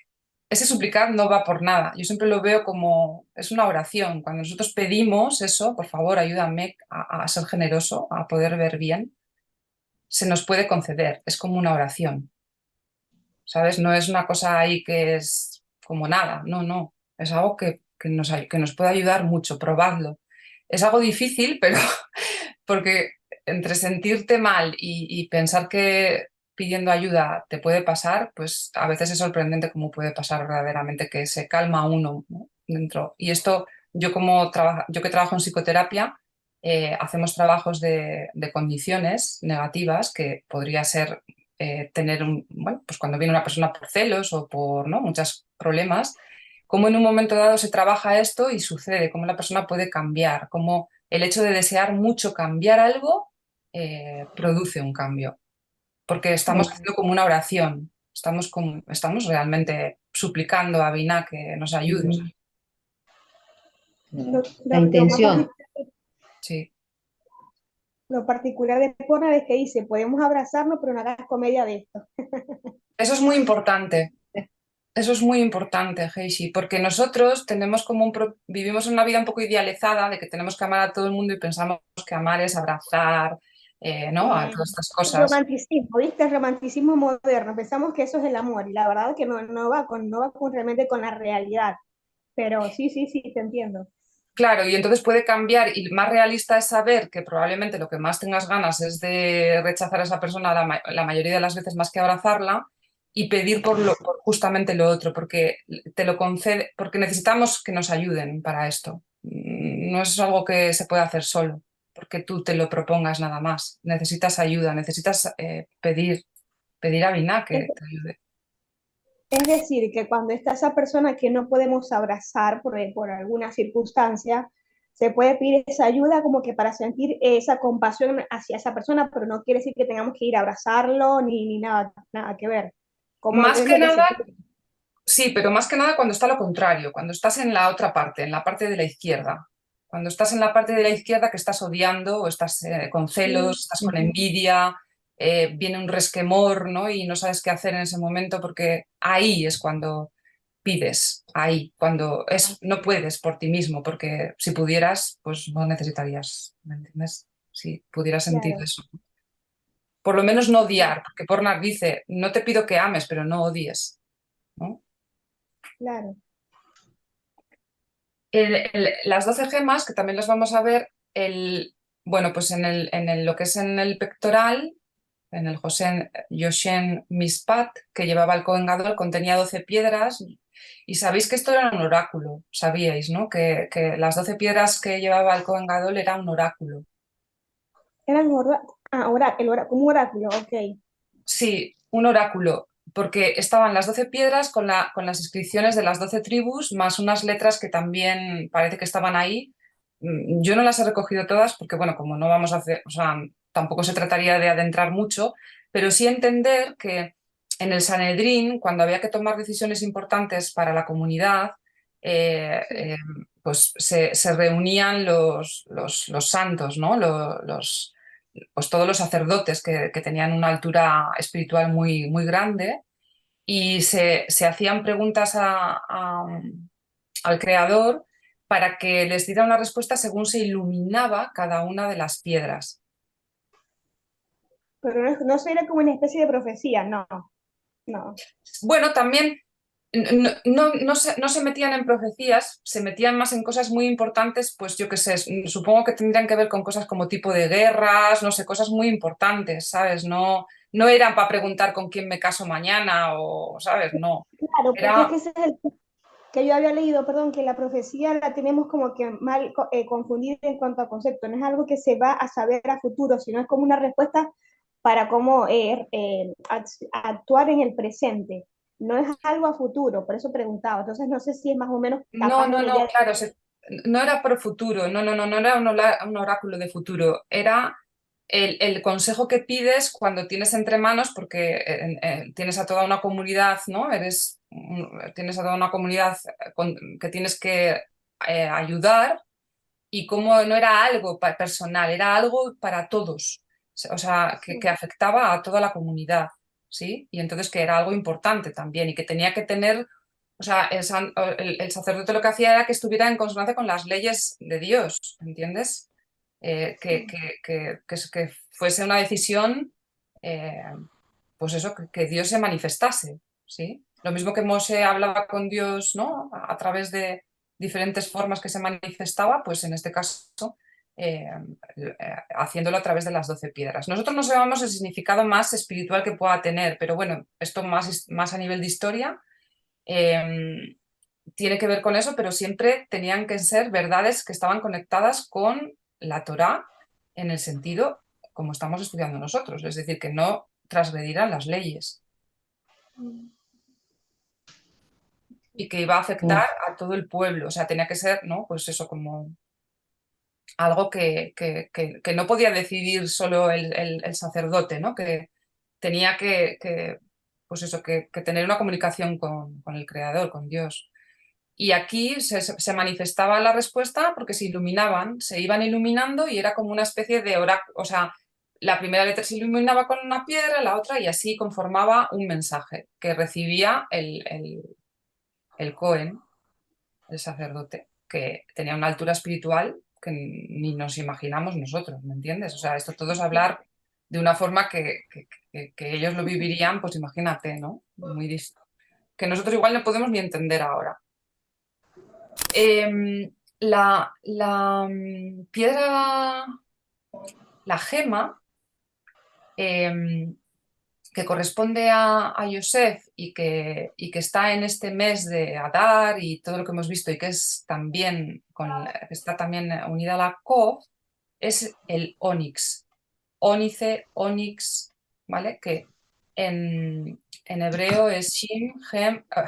ese suplicar no va por nada. Yo siempre lo veo como, es una oración. Cuando nosotros pedimos eso, por favor, ayúdame a ser generoso, a poder ver bien, se nos puede conceder. Es como una oración, ¿sabes? No es una cosa ahí que es como nada, no, no. Es algo que nos puede ayudar mucho, probadlo. Es algo difícil, pero porque entre sentirte mal y pensar que pidiendo ayuda te puede pasar, pues a veces es sorprendente cómo puede pasar verdaderamente, que se calma uno, ¿no? Dentro. Y esto, yo que trabajo en psicoterapia, hacemos trabajos de condiciones negativas que podría ser tener bueno, pues cuando viene una persona por celos o por, ¿no? muchos problemas, cómo en un momento dado se trabaja esto y sucede, cómo la persona puede cambiar, cómo el hecho de desear mucho cambiar algo produce un cambio, porque estamos haciendo como una oración, estamos realmente suplicando a Binah que nos ayude. La intención. Sí, Lo particular de Pornar es que dice, podemos abrazarnos, pero no hagas comedia de esto. eso es muy importante. Eso es muy importante, Heishi, porque nosotros tenemos como vivimos una vida un poco idealizada de que tenemos que amar a todo el mundo y pensamos que amar es abrazar, ¿no? A todas estas cosas. Romanticismo, ¿viste? El romanticismo moderno. Pensamos que eso es el amor y la verdad es que no va realmente con la realidad. Pero sí, sí, sí, te entiendo. Claro, y entonces puede cambiar y más realista es saber que probablemente lo que más tengas ganas es de rechazar a esa persona la mayoría de las veces más que abrazarla y pedir por justamente lo otro, porque te lo concede, porque necesitamos que nos ayuden para esto. No es algo que se puede hacer solo, porque tú te lo propongas nada más. Necesitas ayuda, necesitas pedir a Binah Es, que te ayude. es decir, que cuando está esa persona que no podemos abrazar por alguna circunstancia, se puede pedir esa ayuda como que para sentir esa compasión hacia esa persona, pero no quiere decir que tengamos que ir a abrazarlo ni nada, nada que ver. Como Más es que lo que se nada, pide. sí, pero más que nada cuando está lo contrario, cuando estás en la otra parte, en la parte de la izquierda. Cuando estás en la parte de la izquierda que estás odiando o estás con celos, estás con envidia, viene un resquemor, ¿no? Y no sabes qué hacer en ese momento porque ahí es cuando pides, ahí, cuando no puedes por ti mismo, porque si pudieras, pues no necesitarías, ¿me entiendes? Si pudieras sentir Claro, eso. Por lo menos no odiar, porque Pornar dice, no te pido que ames, pero no odies, ¿no? claro. Las 12 gemas, que también las vamos a ver, bueno, pues lo que es en el pectoral, en el Hoshen Yoshen Mispat, que llevaba el Kohen Gadol, contenía 12 piedras. Y sabéis que esto era un oráculo, sabíais, ¿no? Que las 12 piedras que llevaba el Kohen Gadol era un oráculo. Eran como un oráculo, ok. Sí, un oráculo, porque estaban las 12 piedras con las inscripciones de las 12 tribus, más unas letras que también parece que estaban ahí. Yo no las he recogido todas porque, bueno, como no vamos a hacer, o sea, tampoco se trataría de adentrar mucho, pero sí entender que en el Sanedrín, cuando había que tomar decisiones importantes para la comunidad, eh, Sí, eh, pues se reunían los santos, ¿no? Pues todos los sacerdotes que tenían una altura espiritual muy, muy grande y se hacían preguntas al creador para que les diera una respuesta según se iluminaba cada una de las piedras. pero no sería como una especie de profecía, no, no. Bueno, también no se metían en profecías, se metían más en cosas muy importantes, pues yo qué sé, supongo que tendrían que ver con cosas como tipo de guerras, no sé, cosas muy importantes, ¿sabes? No eran para preguntar con quién me caso mañana o, ¿sabes? No. Claro, porque es Era, que ese es el que yo había leído, perdón, que la profecía la tenemos como que mal confundida en cuanto a concepto. No es algo que se va a saber a futuro, sino es como una respuesta para cómo actuar en el presente. No es algo a futuro, por eso preguntaba. Entonces no sé si es más o menos no, capaz no, una no, idea. claro, no era por futuro, no era un oráculo de futuro, era el consejo que pides cuando tienes entre manos, porque tienes a toda una comunidad, ¿no? Tienes a toda una comunidad que tienes que ayudar y como no era algo personal, era algo para todos, o sea, que Sí, afectaba a toda la comunidad, ¿sí? Y entonces que era algo importante también y que tenía que tener, o sea, el sacerdote lo que hacía era que estuviera en consonancia con las leyes de Dios, ¿entiendes? sí. Que fuese una decisión, eh, pues eso, que Dios se manifestase, ¿sí? Lo mismo que Moshe hablaba con Dios, ¿no? A través de diferentes formas que se manifestaba, pues en este caso, eh, haciéndolo a través de las 12 piedras. Nosotros no sabemos el significado más espiritual que pueda tener, pero bueno, esto más a nivel de historia. eh, Tiene que ver con eso, pero siempre tenían que ser verdades que estaban conectadas con la Torá en el sentido como estamos estudiando nosotros, es decir, que no transgredirán las leyes y que iba a afectar a todo el pueblo, o sea, tenía que ser, ¿no? Pues eso, como algo que no podía decidir solo el sacerdote, ¿no? Que tenía pues eso, que tener una comunicación con el Creador, con Dios. Y aquí se manifestaba la respuesta porque se iluminaban, se iban iluminando y era como una especie de oráculo, o sea, la primera letra se iluminaba con una piedra, la otra y así conformaba un mensaje que recibía el Cohen, el sacerdote, que tenía una altura espiritual que ni nos imaginamos nosotros, ¿me entiendes? O sea, esto todo es hablar de una forma que ellos lo vivirían, pues imagínate, ¿no? Muy que nosotros igual no podemos ni entender ahora. Piedra, la gema, que corresponde a Yosef y que está en este mes de Adar y todo lo que hemos visto y que es también está también unida a la Kov, es el onix. Ónice, onix, ¿vale? Que en hebreo es Shin,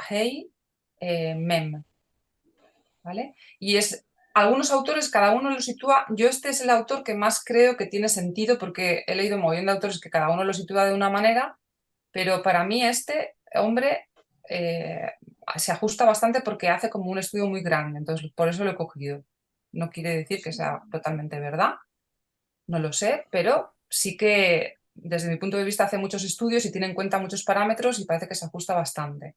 Hei, Mem, ¿vale? Y algunos autores, cada uno lo sitúa. Yo este es el autor que más creo que tiene sentido porque he leído un montón de autores que cada uno lo sitúa de una manera, pero para mí este hombre se ajusta bastante porque hace como un estudio muy grande, entonces por eso lo he cogido. No quiere decir que sea totalmente verdad, no lo sé, pero sí que desde mi punto de vista hace muchos estudios y tiene en cuenta muchos parámetros y parece que se ajusta bastante.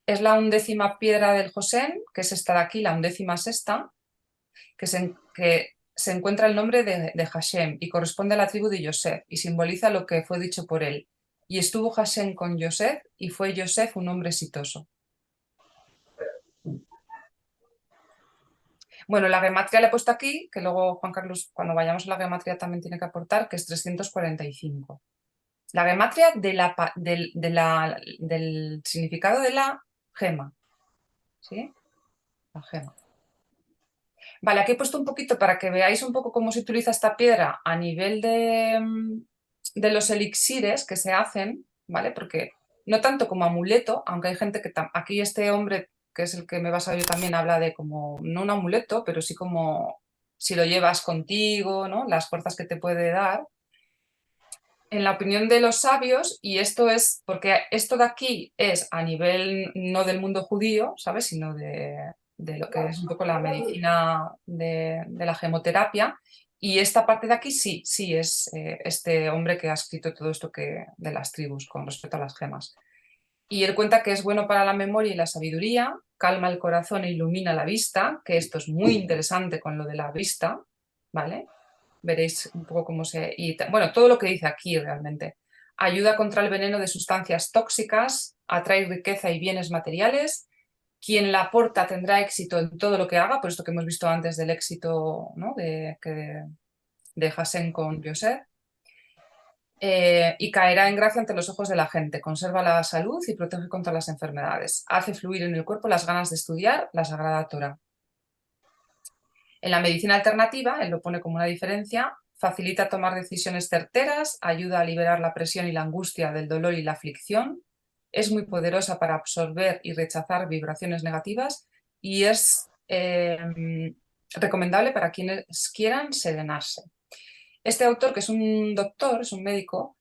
Es la 11ª piedra del Josén, que es esta de aquí, la 16ª, que se encuentra el nombre de Hashem y corresponde a la tribu de Yosef y simboliza lo que fue dicho por él. Y estuvo Hashem con Yosef y fue Yosef un hombre exitoso. Bueno, la gematria la he puesto aquí, que luego Juan Carlos, cuando vayamos a la gematria también tiene que aportar, que es 345. La gematria del significado de la gema. ¿Sí? La gema. Vale, aquí he puesto un poquito para que veáis un poco cómo se utiliza esta piedra a nivel de los elixires que se hacen, ¿vale? Porque no tanto como amuleto, aunque hay gente que aquí este hombre, que es el que me he basado yo también, habla de como, no un amuleto, pero sí como si lo llevas contigo, ¿no? Las fuerzas que te puede dar. En la opinión de los sabios, y esto es, porque esto de aquí es a nivel no del mundo judío, ¿sabes? Sino de lo que es un poco la medicina de la gemoterapia, y esta parte de aquí sí, sí es este hombre que ha escrito todo esto de las tribus con respecto a las gemas. Y él cuenta que es bueno para la memoria y la sabiduría, calma el corazón e ilumina la vista, que esto es muy interesante con lo de la vista, ¿vale? Veréis un poco cómo se... bueno, todo lo que dice aquí realmente. Ayuda contra el veneno de sustancias tóxicas, atrae riqueza y bienes materiales. Quien la aporta tendrá éxito en todo lo que haga, por esto que hemos visto antes del éxito, ¿no? de Hassan con Yosef. Y caerá en gracia ante los ojos de la gente, conserva la salud y protege contra las enfermedades. Hace fluir en el cuerpo las ganas de estudiar la Sagrada Torá. En la medicina alternativa, él lo pone como una diferencia, facilita tomar decisiones certeras, ayuda a liberar la presión y la angustia del dolor y la aflicción, es muy poderosa para absorber y rechazar vibraciones negativas y es recomendable para quienes quieran serenarse. Este autor, que es un doctor, es un médico,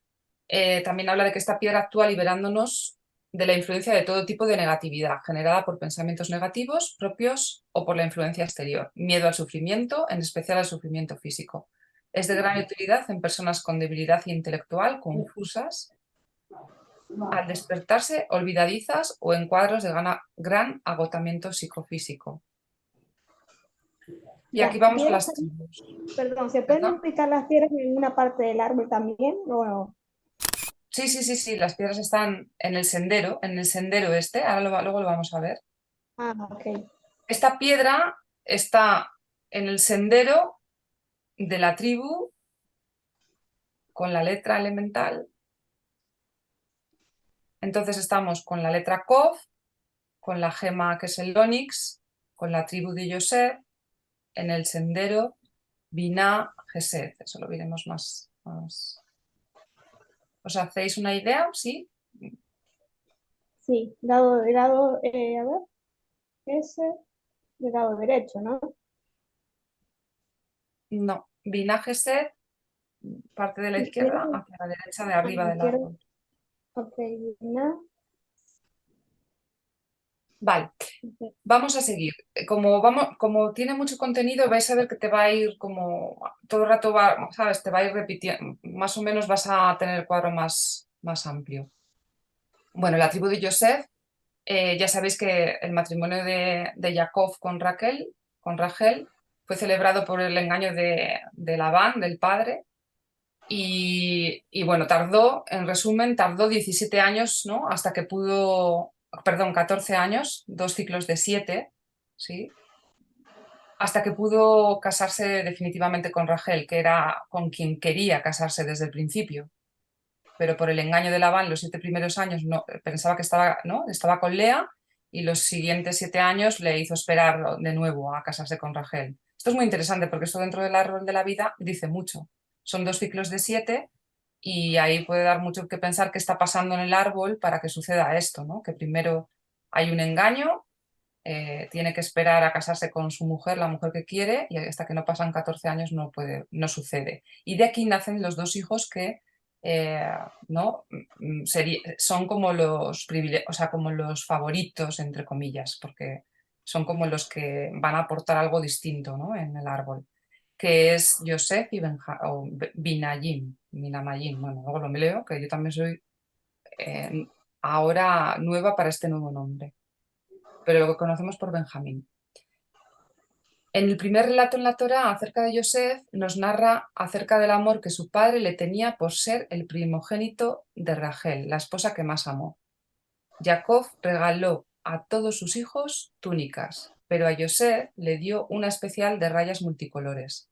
también habla de que esta piedra actúa liberándonos de la influencia de todo tipo de negatividad generada por pensamientos negativos propios o por la influencia exterior. Miedo al sufrimiento, en especial al sufrimiento físico. Es de gran utilidad en personas con debilidad intelectual, confusas, al despertarse, olvidadizas o en cuadros de gran agotamiento psicofísico. Y aquí vamos a las tribus. Perdón, ¿se pueden ¿Verdad? ubicar las piedras en una parte del árbol también? ¿O no? Sí, sí, sí, sí, las piedras están en el sendero este, ahora luego lo vamos a ver. Ah, ok. Esta piedra está en el sendero de la tribu con la letra elemental. Entonces estamos con la letra Kov, con la gema que es el Onix, con la tribu de Yosef, en el sendero Binah Gesed. Eso lo veremos más. ¿Os hacéis una idea? ¿Sí? Sí, a ver, ese, del lado derecho, ¿no? No. Binah Gesed, parte de la izquierda, Izquierda, hacia la derecha de arriba del izquierda, árbol. ok, no, Vale. ok. Vamos a seguir. Como tiene mucho contenido, vais a ver que te va a ir como todo el rato ¿sabes? Te va a ir repitiendo. Más o menos vas a tener el cuadro más amplio. Bueno, la tribu de Yosef, ya sabéis que el matrimonio de Jacob con Rachel, fue celebrado por el engaño de Labán, del padre. Y bueno, en resumen, tardó 17 años, ¿no? Hasta que pudo, perdón, 14 años, 2 ciclos de 7, ¿sí? hasta que pudo casarse definitivamente con Rachel, que era con quien quería casarse desde el principio. Pero por el engaño de Labán, los 7 primeros años no, pensaba que estaba, ¿no? Estaba con Lea, y los siguientes 7 años le hizo esperar de nuevo a casarse con Rachel. Esto es muy interesante porque esto dentro del árbol de la vida dice mucho. Son 2 ciclos de 7 y ahí puede dar mucho que pensar qué está pasando en el árbol para que suceda esto, ¿no? Que primero hay un engaño, tiene que esperar a casarse con su mujer, la mujer que quiere, y hasta que no pasan 14 años no sucede. Y de aquí nacen los 2 hijos que ¿no? Son como o sea, como los favoritos, entre comillas, porque son como los que van a aportar algo distinto, ¿no? En el árbol, que es Yosef y Binayim, Minamayim. Bueno, luego lo leo, que yo también soy eh, ahora nueva para este nuevo nombre, pero lo que conocemos por Benjamín. En el primer relato en la Torá acerca de Yosef nos narra acerca del amor que su padre le tenía por ser el primogénito de Rachel, la esposa que más amó. Jacob regaló a todos sus hijos túnicas, pero a Yosef le dio una especial de rayas multicolores.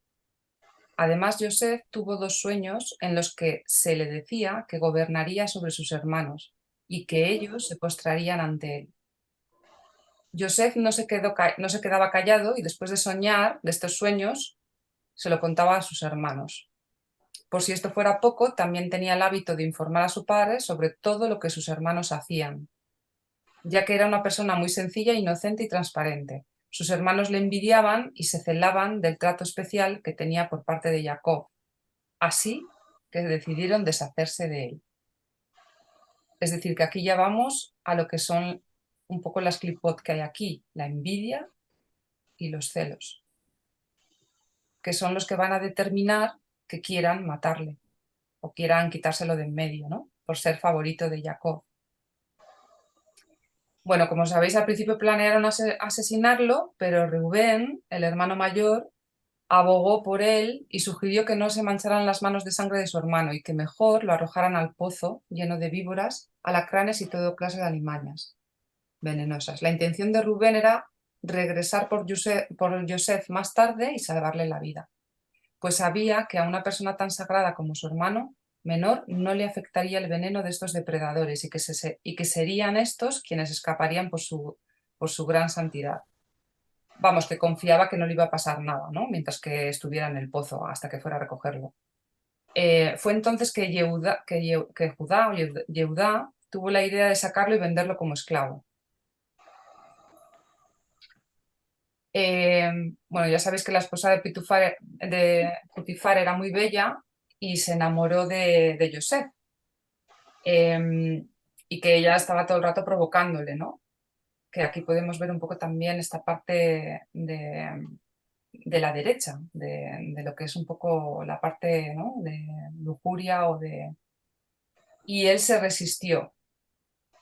Además, Yosef tuvo 2 sueños en los que se le decía que gobernaría sobre sus hermanos y que ellos se postrarían ante él. Yosef no se quedaba callado y después de soñar de estos sueños se lo contaba a sus hermanos. Por si esto fuera poco, también tenía el hábito de informar a su padre sobre todo lo que sus hermanos hacían, ya que era una persona muy sencilla, inocente y transparente. Sus hermanos le envidiaban y se celaban del trato especial que tenía por parte de Jacob, así que decidieron deshacerse de él. Es decir, que aquí ya vamos a lo que son un poco las clipot que hay aquí, la envidia y los celos, que son los que van a determinar que quieran matarle o quieran quitárselo de en medio, ¿no? Por ser favorito de Jacob. Bueno, como sabéis, al principio planearon asesinarlo, pero Rubén, el hermano mayor, abogó por él y sugirió que no se mancharan las manos de sangre de su hermano y que mejor lo arrojaran al pozo lleno de víboras, alacranes y toda clase de alimañas venenosas. La intención de Rubén era regresar por Yosef más tarde y salvarle la vida, pues sabía que a una persona tan sagrada como su hermano menor no le afectaría el veneno de estos depredadores y que serían estos quienes escaparían por su gran santidad. Vamos, que confiaba que no le iba a pasar nada, ¿no? Mientras que estuviera en el pozo hasta que fuera a recogerlo. Fue entonces que Yehudá tuvo la idea de sacarlo y venderlo como esclavo. Bueno, ya sabéis que la esposa de Putifar era muy bella y se enamoró de Yosef, y que ella estaba todo el rato provocándole, ¿no? Que aquí podemos ver un poco también esta parte de la derecha, de lo que es un poco la parte, ¿no? De lujuria o de... Y él se resistió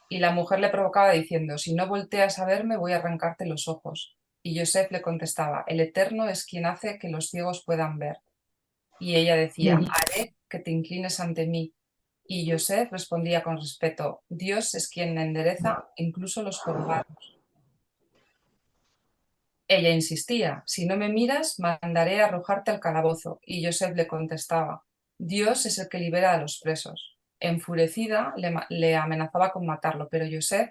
y la mujer le provocaba diciendo, si no volteas a verme voy a arrancarte los ojos. Y Yosef le contestaba, el Eterno es quien hace que los ciegos puedan ver. Y ella decía, haré que te inclines ante mí. Y Yosef respondía con respeto, Dios es quien endereza incluso los jorobados. Ella insistía, si no me miras, mandaré a arrojarte al calabozo. Y Yosef le contestaba, Dios es el que libera a los presos. Enfurecida, le amenazaba con matarlo, pero Yosef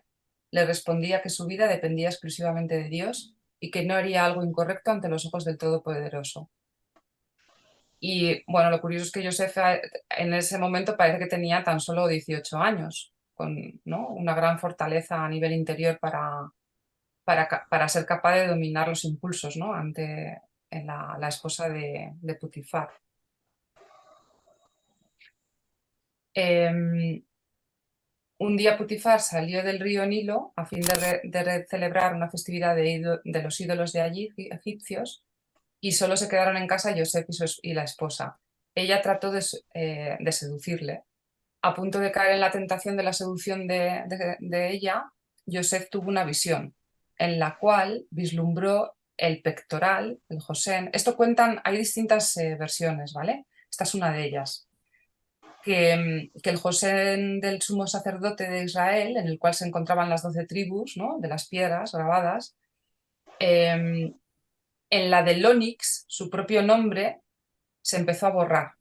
le respondía que su vida dependía exclusivamente de Dios y que no haría algo incorrecto ante los ojos del Todopoderoso. Y bueno, lo curioso es que Yosef en ese momento parece que tenía tan solo 18 años, con, ¿no? Una gran fortaleza a nivel interior para ser capaz de dominar los impulsos, ¿no? Ante la esposa de Putifar. Un día Putifar salió del río Nilo a fin de celebrar una festividad de los ídolos de allí, egipcios, y solo se quedaron en casa Yosef y la esposa. Ella trató de seducirle. A punto de caer en la tentación de la seducción de ella, Yosef tuvo una visión en la cual vislumbró el pectoral, el Josén. Esto cuentan, hay distintas versiones, ¿vale? Esta es una de ellas. Que el Josén del sumo sacerdote de Israel, en el cual se encontraban las 12 tribus, ¿no? De las piedras grabadas, En la del Onix, su propio nombre se empezó a borrar.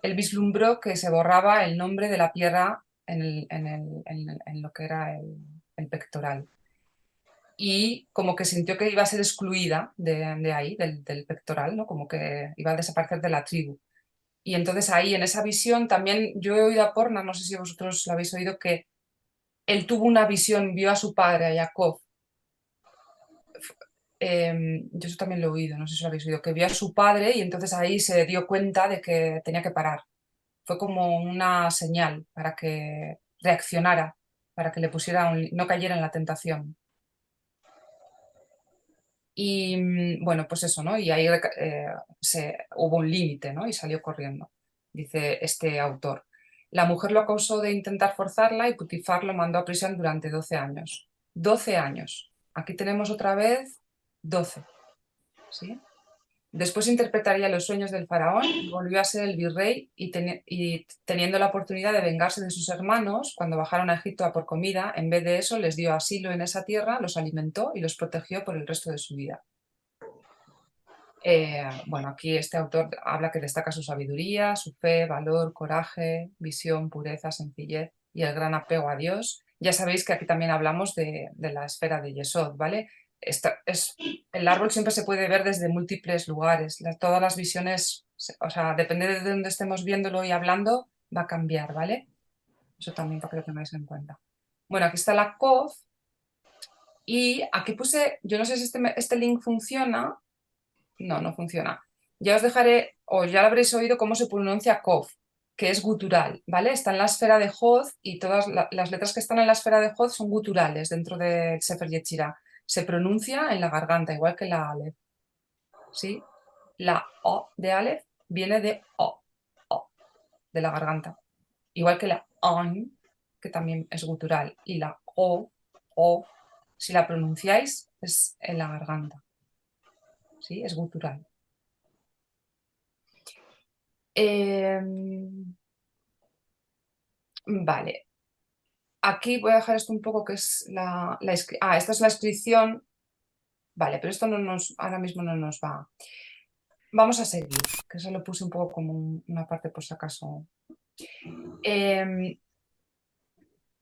Él vislumbró que se borraba el nombre de la piedra en lo que era el pectoral. Y como que sintió que iba a ser excluida de ahí, del pectoral, ¿no? Como que iba a desaparecer de la tribu. Y entonces ahí, en esa visión, también yo he oído a Porna, no sé si vosotros lo habéis oído, que él tuvo una visión, vio a su padre, a Jacob. Yo eso también lo he oído, no sé si lo habéis oído, que vio a su padre y entonces ahí se dio cuenta de que tenía que parar. Fue como una señal para que reaccionara, para que le pusiera no cayera en la tentación. Y bueno, pues eso, ¿no? Y ahí hubo un límite, ¿no? Y salió corriendo, dice este autor. La mujer lo acusó de intentar forzarla y Putifar lo mandó a prisión durante 12 años. 12 años. Aquí tenemos otra vez 12, ¿sí? Después interpretaría los sueños del faraón y volvió a ser el virrey y teniendo la oportunidad de vengarse de sus hermanos cuando bajaron a Egipto a por comida, en vez de eso les dio asilo en esa tierra, los alimentó y los protegió por el resto de su vida. Bueno, aquí este autor habla que destaca su sabiduría, su fe, valor, coraje, visión, pureza, sencillez y el gran apego a Dios. Ya sabéis que aquí también hablamos de la esfera de Yesod, ¿vale? El árbol siempre se puede ver desde múltiples lugares. Todas las visiones, o sea, depende de dónde estemos viéndolo y hablando, va a cambiar, ¿vale? Eso también para que lo tengáis en cuenta. Bueno, aquí está la Kof y aquí puse, yo no sé si este link funciona. No, no funciona. Ya os dejaré, o ya lo habréis oído cómo se pronuncia Kof, que es gutural, ¿vale? Está en la esfera de Hoz y todas las letras que están en la esfera de Hoz son guturales dentro del Sefer Yetzirah. Se pronuncia en la garganta, igual que la Aleph, ¿sí? La O de Aleph viene de O, de la garganta. Igual que la On, que también es gutural, y la O, si la pronunciáis, es en la garganta, ¿sí? Es gutural. Vale, aquí voy a dejar esto un poco que es esta es la inscripción. Vale, pero esto ahora mismo no nos va. Vamos a seguir, que eso lo puse un poco como una parte por si acaso.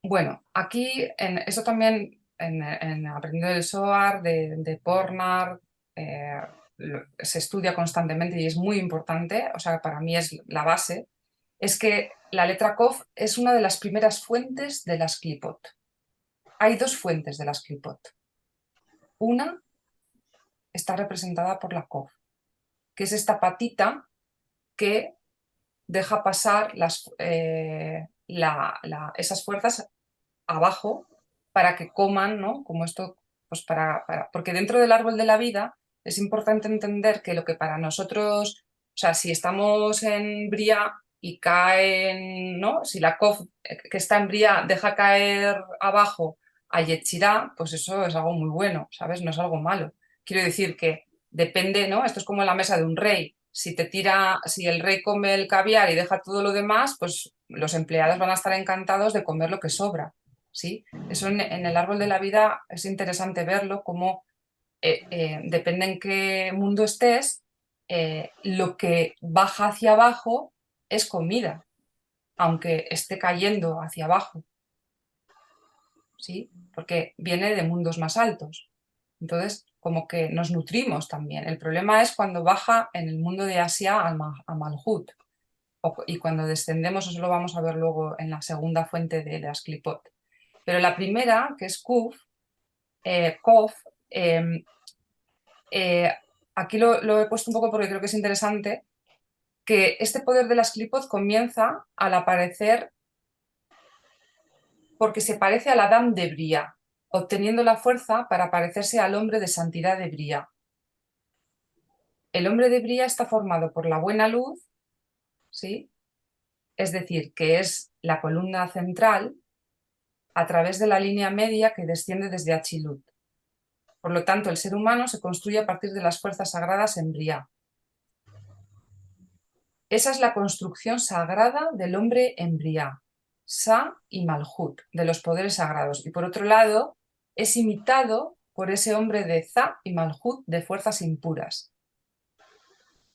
Bueno, aquí eso también en Aprendiendo del Zohar, de Pornar, se estudia constantemente y es muy importante, o sea, para mí es la base, es que la letra Kof es una de las primeras fuentes de las Klipot. Hay dos fuentes de las Klipot. Una está representada por la Kof, que es esta patita que deja pasar esas fuerzas abajo para que coman, ¿no? Como esto, pues porque dentro del árbol de la vida es importante entender que lo que para nosotros, o sea, si estamos en Bria y caen, ¿no? Si la Kof que está en Bria deja caer abajo a Yetzirah, pues eso es algo muy bueno, ¿sabes? No es algo malo. Quiero decir que depende, ¿no? Esto es como la mesa de un rey. Si el rey come el caviar y deja todo lo demás, pues los empleados van a estar encantados de comer lo que sobra, ¿sí? Eso en el árbol de la vida es interesante verlo, como depende en qué mundo estés, lo que baja hacia abajo es comida, aunque esté cayendo hacia abajo, ¿sí? Porque viene de mundos más altos. Entonces, como que nos nutrimos también. El problema es cuando baja en el mundo de Asia a Malhut. Y cuando descendemos, eso lo vamos a ver luego en la segunda fuente de las Klipot. Pero la primera, que es Kof, aquí lo he puesto un poco porque creo que es interesante, que este poder de las Klipot comienza al aparecer porque se parece al Adán de Bria, obteniendo la fuerza para parecerse al hombre de santidad de Bria. El hombre de Bria está formado por la buena luz, ¿sí? Es decir, que es la columna central a través de la línea media que desciende desde Achilut. Por lo tanto, el ser humano se construye a partir de las fuerzas sagradas en Bria. Esa es la construcción sagrada del hombre en Bria, Sa y Malhut, de los poderes sagrados. Y por otro lado, es imitado por ese hombre de Za y Malhut de fuerzas impuras.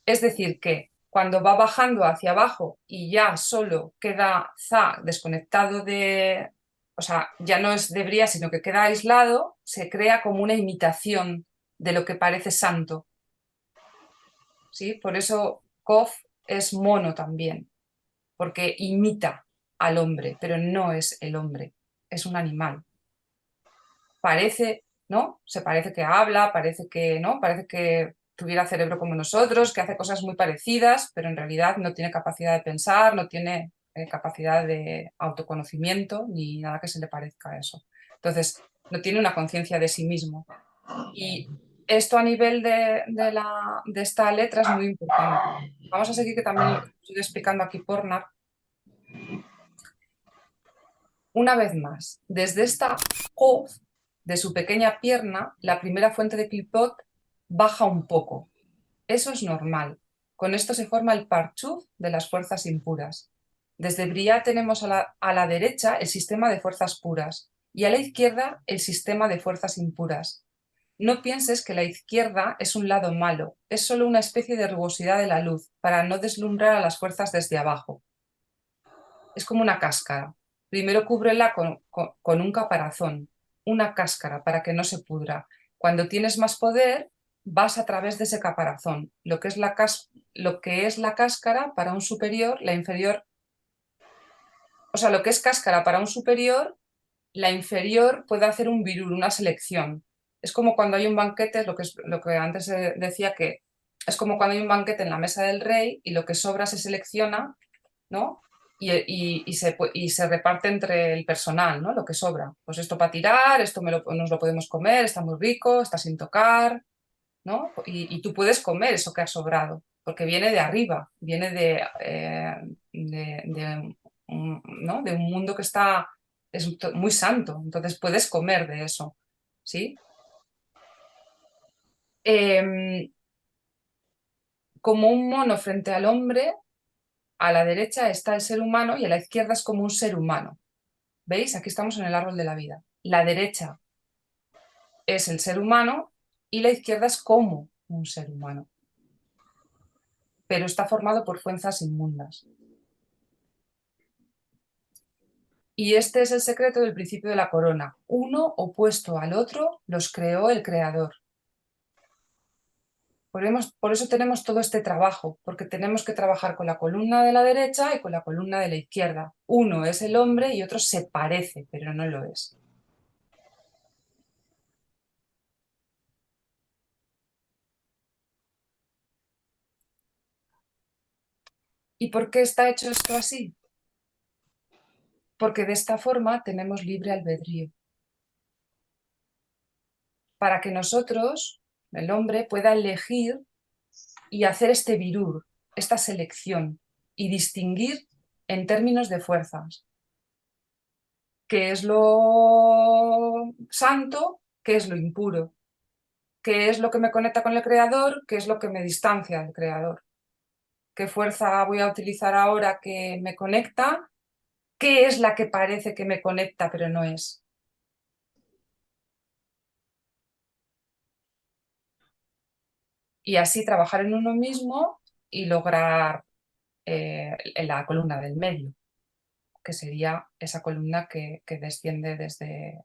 Es decir, que cuando va bajando hacia abajo y ya solo queda Za desconectado de, o sea, ya no es de Bria, sino que queda aislado, se crea como una imitación de lo que parece santo. ¿Sí? Por eso Kof es mono también, porque imita al hombre, pero no es el hombre, es un animal. Parece, ¿no? Se parece que habla, parece que, ¿no? Parece que tuviera cerebro como nosotros, que hace cosas muy parecidas, pero en realidad no tiene capacidad de pensar, no tiene capacidad de autoconocimiento ni nada que se le parezca a eso. Entonces, no tiene una conciencia de sí mismo. Y esto a nivel de esta letra es muy importante. Vamos a seguir, que también lo estoy explicando aquí Pornar. Una vez más, desde esta hoz de su pequeña pierna, la primera fuente de Klipot baja un poco. Eso es normal. Con esto se forma el Parchuf de las fuerzas impuras. Desde Briá tenemos a la derecha el sistema de fuerzas puras y a la izquierda el sistema de fuerzas impuras. No pienses que la izquierda es un lado malo, es solo una especie de rugosidad de la luz para no deslumbrar a las fuerzas desde abajo. Es como una cáscara. Primero cúbrela con un caparazón, una cáscara para que no se pudra. Cuando tienes más poder, vas a través de ese caparazón. Lo que es la cáscara para un superior, la inferior. O sea, lo que es cáscara para un superior, la inferior puede hacer un virul, una selección. Es como cuando hay un banquete, lo que antes decía, que es como cuando hay un banquete en la mesa del rey y lo que sobra se selecciona, ¿no? Y se reparte entre el personal, ¿no? Lo que sobra. Pues esto para tirar, esto nos lo podemos comer, está muy rico, está sin tocar, ¿no? Y tú puedes comer eso que ha sobrado, porque viene de arriba, viene ¿no? De un mundo que es muy santo, entonces puedes comer de eso, ¿sí? Como un mono frente al hombre, a la derecha está el ser humano y a la izquierda es como un ser humano. ¿Veis? Aquí estamos en el árbol de la vida. La derecha es el ser humano y la izquierda es como un ser humano, pero está formado por fuerzas inmundas. Y este es el secreto del principio de la corona. Uno opuesto al otro los creó el Creador. Por eso tenemos todo este trabajo, porque tenemos que trabajar con la columna de la derecha y con la columna de la izquierda. Uno es el hombre y otro se parece, pero no lo es. ¿Y por qué está hecho esto así? Porque de esta forma tenemos libre albedrío. Para que nosotros, el hombre, pueda elegir y hacer este virur, esta selección, y distinguir en términos de fuerzas qué es lo santo, qué es lo impuro, qué es lo que me conecta con el Creador, qué es lo que me distancia del Creador, qué fuerza voy a utilizar ahora que me conecta, qué es la que parece que me conecta pero no es. Y así trabajar en uno mismo y lograr la columna del medio, que sería esa columna que desciende desde,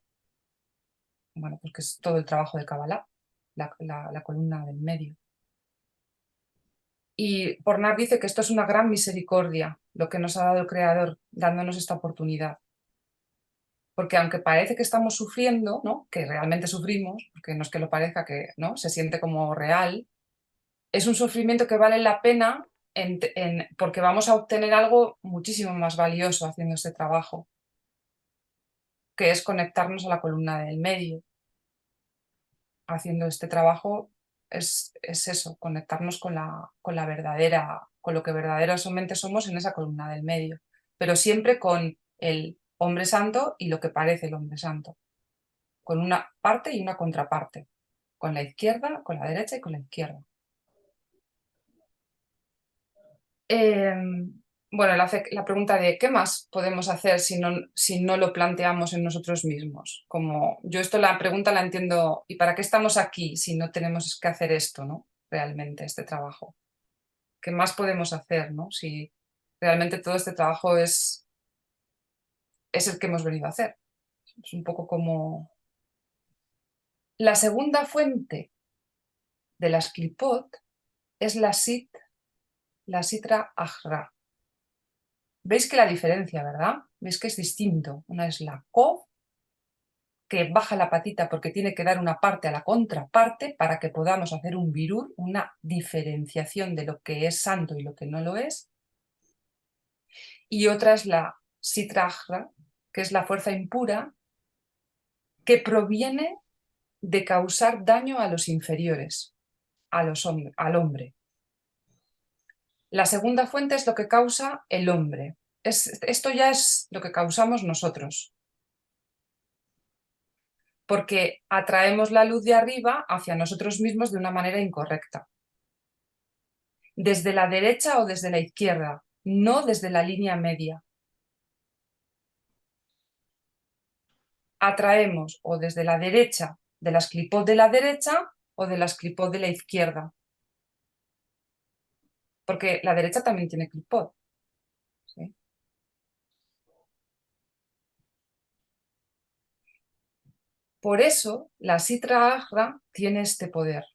bueno, pues que es todo el trabajo de Kabbalah, la columna del medio. Y Pornar dice que esto es una gran misericordia, lo que nos ha dado el Creador, dándonos esta oportunidad. Porque aunque parece que estamos sufriendo, ¿no? Que realmente sufrimos, porque no es que lo parezca, que ¿no? Se siente como real, es un sufrimiento que vale la pena porque vamos a obtener algo muchísimo más valioso haciendo este trabajo, que es conectarnos a la columna del medio. Haciendo este trabajo es eso, conectarnos con la verdadera, con lo que verdaderamente somos en esa columna del medio, pero siempre con el hombre santo y lo que parece el hombre santo, con una parte y una contraparte, con la izquierda, con la derecha y con la izquierda. bueno, la pregunta de ¿qué más podemos hacer si no lo planteamos en nosotros mismos? Como yo la pregunta la entiendo, ¿y para qué estamos aquí si no tenemos que hacer esto, ¿no? Realmente, este trabajo. ¿Qué más podemos hacer, ¿no? Si realmente todo este trabajo es el que hemos venido a hacer. Es un poco como... La segunda fuente de las Klipot es la Sitra Achra. ¿Veis que la diferencia, verdad? ¿Veis que es distinto? Una es la Kov, que baja la patita porque tiene que dar una parte a la contraparte para que podamos hacer un birur, una diferenciación de lo que es santo y lo que no lo es. Y otra es la Sitra Achra, que es la fuerza impura que proviene de causar daño a los inferiores, al hombre. La segunda fuente es lo que causa el hombre. Esto ya es lo que causamos nosotros, porque atraemos la luz de arriba hacia nosotros mismos de una manera incorrecta. Desde la derecha o desde la izquierda, no desde la línea media. Atraemos o desde la derecha, de las Klipot de la derecha o de las Klipot de la izquierda. Porque la derecha también tiene Klipot. ¿Sí? Por eso la Sitra Achra tiene este poder.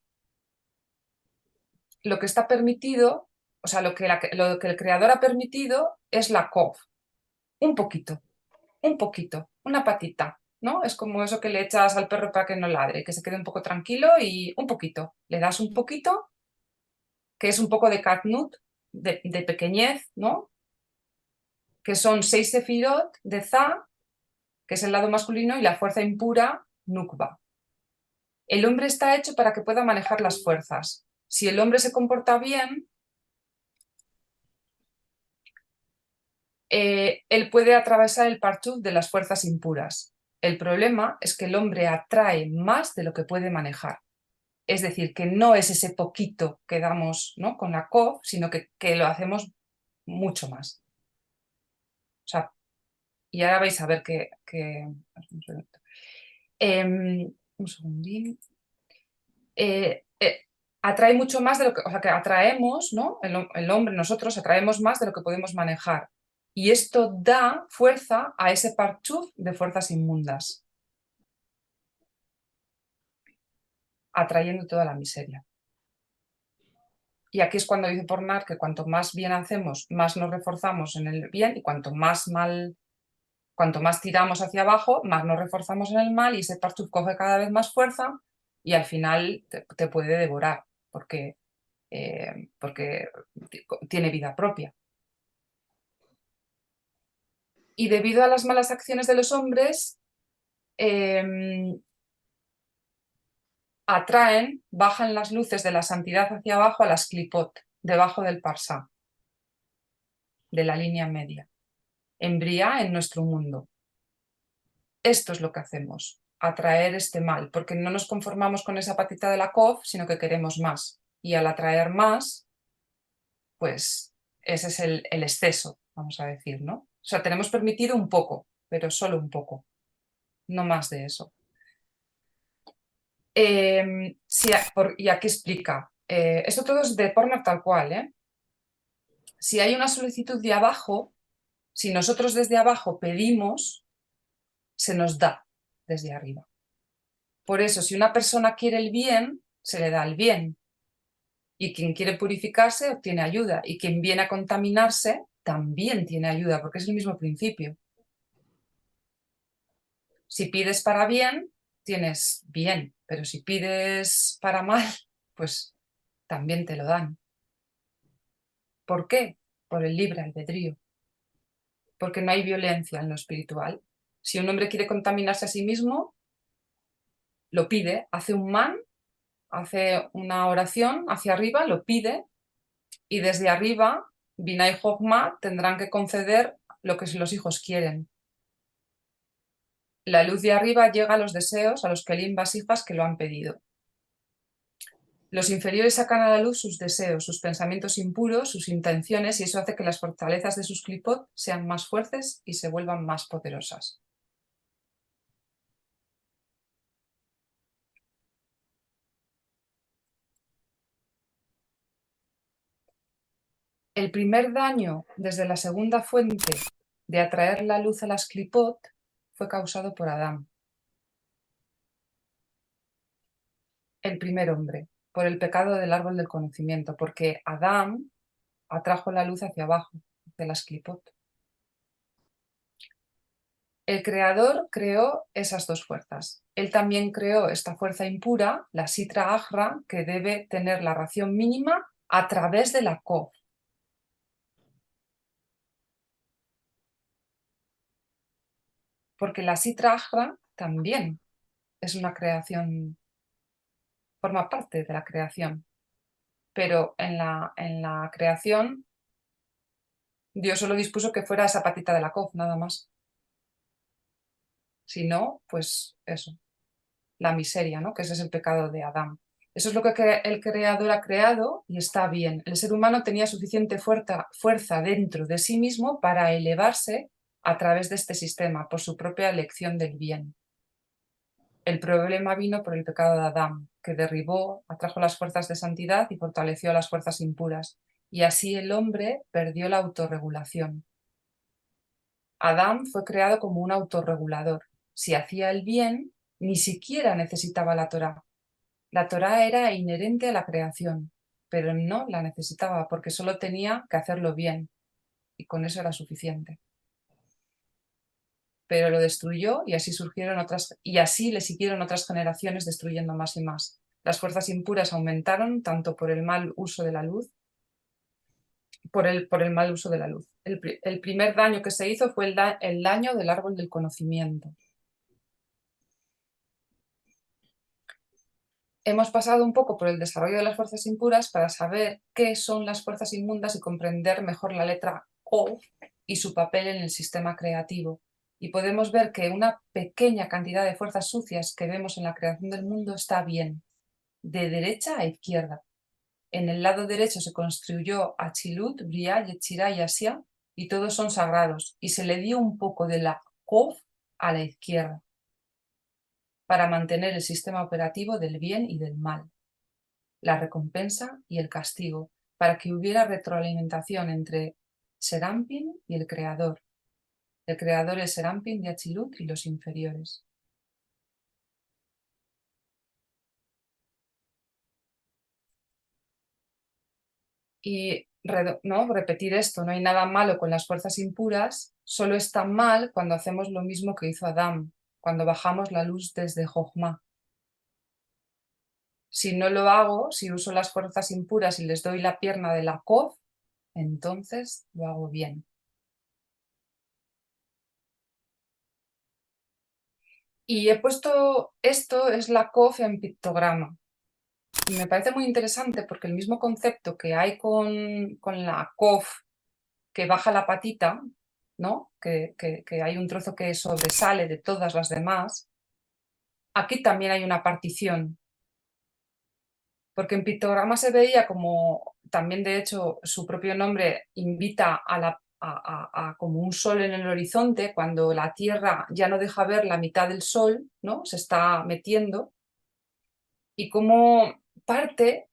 Lo que está permitido, o sea, lo que el creador ha permitido es la Kov. Un poquito, una patita, ¿no? Es como eso que le echas al perro para que no ladre, que se quede un poco tranquilo y un poquito. Le das un poquito, que es un poco de katnut, de pequeñez, ¿no? Que son 6 sefirot de Za, que es el lado masculino, y la fuerza impura, Nukba. El hombre está hecho para que pueda manejar las fuerzas. Si el hombre se comporta bien, él puede atravesar el parchut de las fuerzas impuras. El problema es que el hombre atrae más de lo que puede manejar. Es decir, que no es ese poquito que damos, ¿no?, con la Kov, sino que lo hacemos mucho más. O sea, y ahora vais a ver que un segundín. Atrae mucho más de lo que, o sea, que atraemos, ¿no? El hombre, nosotros atraemos más de lo que podemos manejar. Y esto da fuerza a ese parchuf de fuerzas inmundas, atrayendo toda la miseria. Y aquí es cuando dice Pornar que cuanto más bien hacemos, más nos reforzamos en el bien, y cuanto más tiramos hacia abajo, más nos reforzamos en el mal, y ese parchuf coge cada vez más fuerza y al final te puede devorar, porque tiene vida propia. Y debido a las malas acciones de los hombres, bajan las luces de la santidad hacia abajo a las Klipot, debajo del Parsá, de la línea media, en Briá, en nuestro mundo. Esto es lo que hacemos, atraer este mal, porque no nos conformamos con esa patita de la Kov, sino que queremos más. Y al atraer más, pues ese es el exceso, vamos a decir, ¿no? O sea, tenemos permitido un poco, pero solo un poco, no más de eso. Y aquí explica, esto todo es de Pornar tal cual, ¿eh? Si hay una solicitud de abajo, si nosotros desde abajo pedimos, se nos da desde arriba. Por eso, si una persona quiere el bien, se le da el bien. Y quien quiere purificarse obtiene ayuda. Y quien viene a contaminarse también tiene ayuda, porque es el mismo principio. Si pides para bien, tienes bien, pero si pides para mal, pues también te lo dan. ¿Por qué? Por el libre albedrío. Porque no hay violencia en lo espiritual. Si un hombre quiere contaminarse a sí mismo, lo pide, hace un man, hace una oración hacia arriba, lo pide, y desde arriba, Binah y Jochma tendrán que conceder lo que los hijos quieren. La luz de arriba llega a los deseos, a los Kelim Vasijas que lo han pedido. Los inferiores sacan a la luz sus deseos, sus pensamientos impuros, sus intenciones, y eso hace que las fortalezas de sus clipot sean más fuertes y se vuelvan más poderosas. El primer daño desde la segunda fuente de atraer la luz a las clipot fue causado por Adán, el primer hombre, por el pecado del árbol del conocimiento, porque Adán atrajo la luz hacia abajo, de las clipot. El creador creó esas dos fuerzas. Él también creó esta fuerza impura, la Sitra Ahra, que debe tener la ración mínima a través de la Kof. Porque la Sitra Ahra también es una creación, forma parte de la creación. Pero en la creación Dios solo dispuso que fuera esa patita de la Kof, nada más. Si no, pues eso, la miseria, ¿no? Que ese es el pecado de Adán. Eso es lo que el creador ha creado y está bien. El ser humano tenía suficiente fuerza dentro de sí mismo para elevarse a través de este sistema, por su propia elección del bien. El problema vino por el pecado de Adán, que derribó, atrajo las fuerzas de santidad y fortaleció las fuerzas impuras. Y así el hombre perdió la autorregulación. Adán fue creado como un autorregulador. Si hacía el bien, ni siquiera necesitaba la Torá. La Torá era inherente a la creación, pero no la necesitaba porque solo tenía que hacerlo bien y con eso era suficiente. Pero lo destruyó y así le siguieron otras generaciones destruyendo más y más. Las fuerzas impuras aumentaron tanto por el mal uso de la luz, por el mal uso de la luz. El primer daño que se hizo fue el daño del árbol del conocimiento. Hemos pasado un poco por el desarrollo de las fuerzas impuras para saber qué son las fuerzas inmundas y comprender mejor la letra O y su papel en el sistema creativo. Y podemos ver que una pequeña cantidad de fuerzas sucias que vemos en la creación del mundo está bien, de derecha a izquierda. En el lado derecho se construyó Achilut, Briah, Yetzirah y Asia, y todos son sagrados, y se le dio un poco de la Kof a la izquierda, para mantener el sistema operativo del bien y del mal, la recompensa y el castigo, para que hubiera retroalimentación entre Serampin y el creador. El creador es Serampin de Achilut y los inferiores. Y repetir esto, no hay nada malo con las fuerzas impuras, solo está mal cuando hacemos lo mismo que hizo Adán, cuando bajamos la luz desde Jochma. Si no lo hago, si uso las fuerzas impuras y les doy la pierna de la Kof, entonces lo hago bien. Y he puesto esto, es la Kof en pictograma. Y me parece muy interesante porque el mismo concepto que hay con la Kof que baja la patita, ¿no? Que hay un trozo que sobresale de todas las demás, aquí también hay una partición. Porque en pictograma se veía como, también de hecho su propio nombre invita a como un sol en el horizonte, cuando la Tierra ya no deja ver la mitad del sol, ¿no? Se está metiendo, y como parte,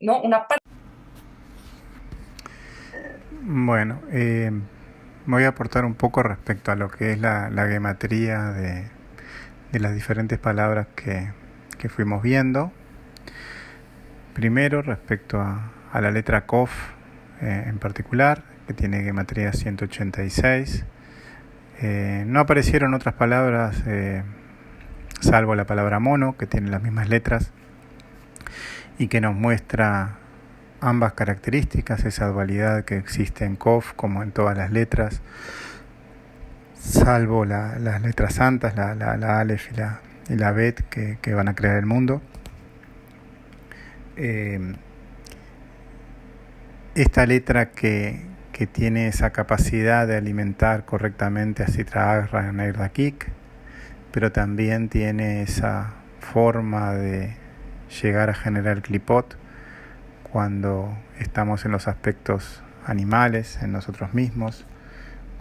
¿no? Una parte. Bueno, voy a aportar un poco respecto a lo que es la gematría de las diferentes palabras que fuimos viendo. Primero, respecto a la letra Kof en particular, que tiene gematría 186. No aparecieron otras palabras, salvo la palabra mono, que tiene las mismas letras y que nos muestra ambas características, esa dualidad que existe en Kof como en todas las letras, salvo las letras santas, la Aleph y la Bet, que van a crear el mundo. Esta letra que tiene esa capacidad de alimentar correctamente a Sitra Ahra Neir Dakik, pero también tiene esa forma de llegar a generar clipot cuando estamos en los aspectos animales, en nosotros mismos,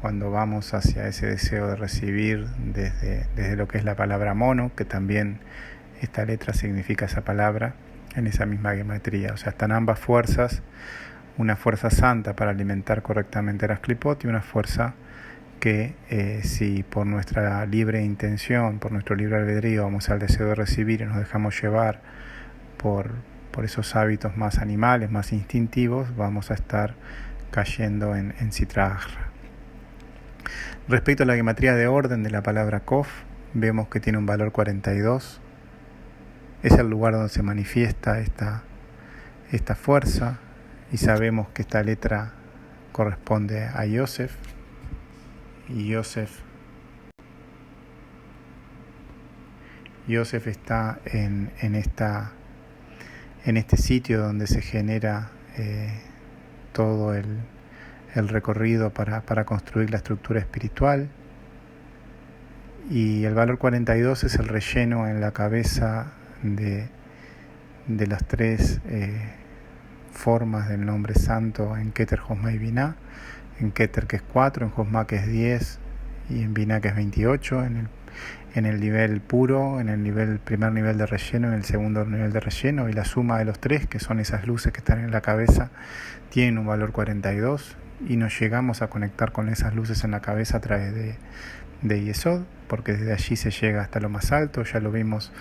cuando vamos hacia ese deseo de recibir desde lo que es la palabra mono, que también esta letra significa esa palabra en esa misma gematría. O sea, están ambas fuerzas, una fuerza santa para alimentar correctamente las clipot y una fuerza que si por nuestra libre intención, por nuestro libre albedrío vamos al deseo de recibir y nos dejamos llevar por esos hábitos más animales, más instintivos, vamos a estar cayendo en Sitra Achra. Respecto a la gematría de orden de la palabra Kof, vemos que tiene un valor 42. Es el lugar donde se manifiesta esta fuerza, y sabemos que esta letra corresponde a Yosef, y Yosef está en este sitio donde se genera todo el recorrido para construir la estructura espiritual, y el valor 42 es el relleno en la cabeza de las tres formas del nombre santo en Keter, Josma y Binah. En Keter, que es 4, en Josma, que es 10, y en Binah, que es 28, en el nivel puro, en el primer nivel de relleno, en el segundo nivel de relleno, y la suma de los tres, que son esas luces que están en la cabeza, tienen un valor 42, y nos llegamos a conectar con esas luces en la cabeza a través de Yesod, porque desde allí se llega hasta lo más alto. Ya lo vimos,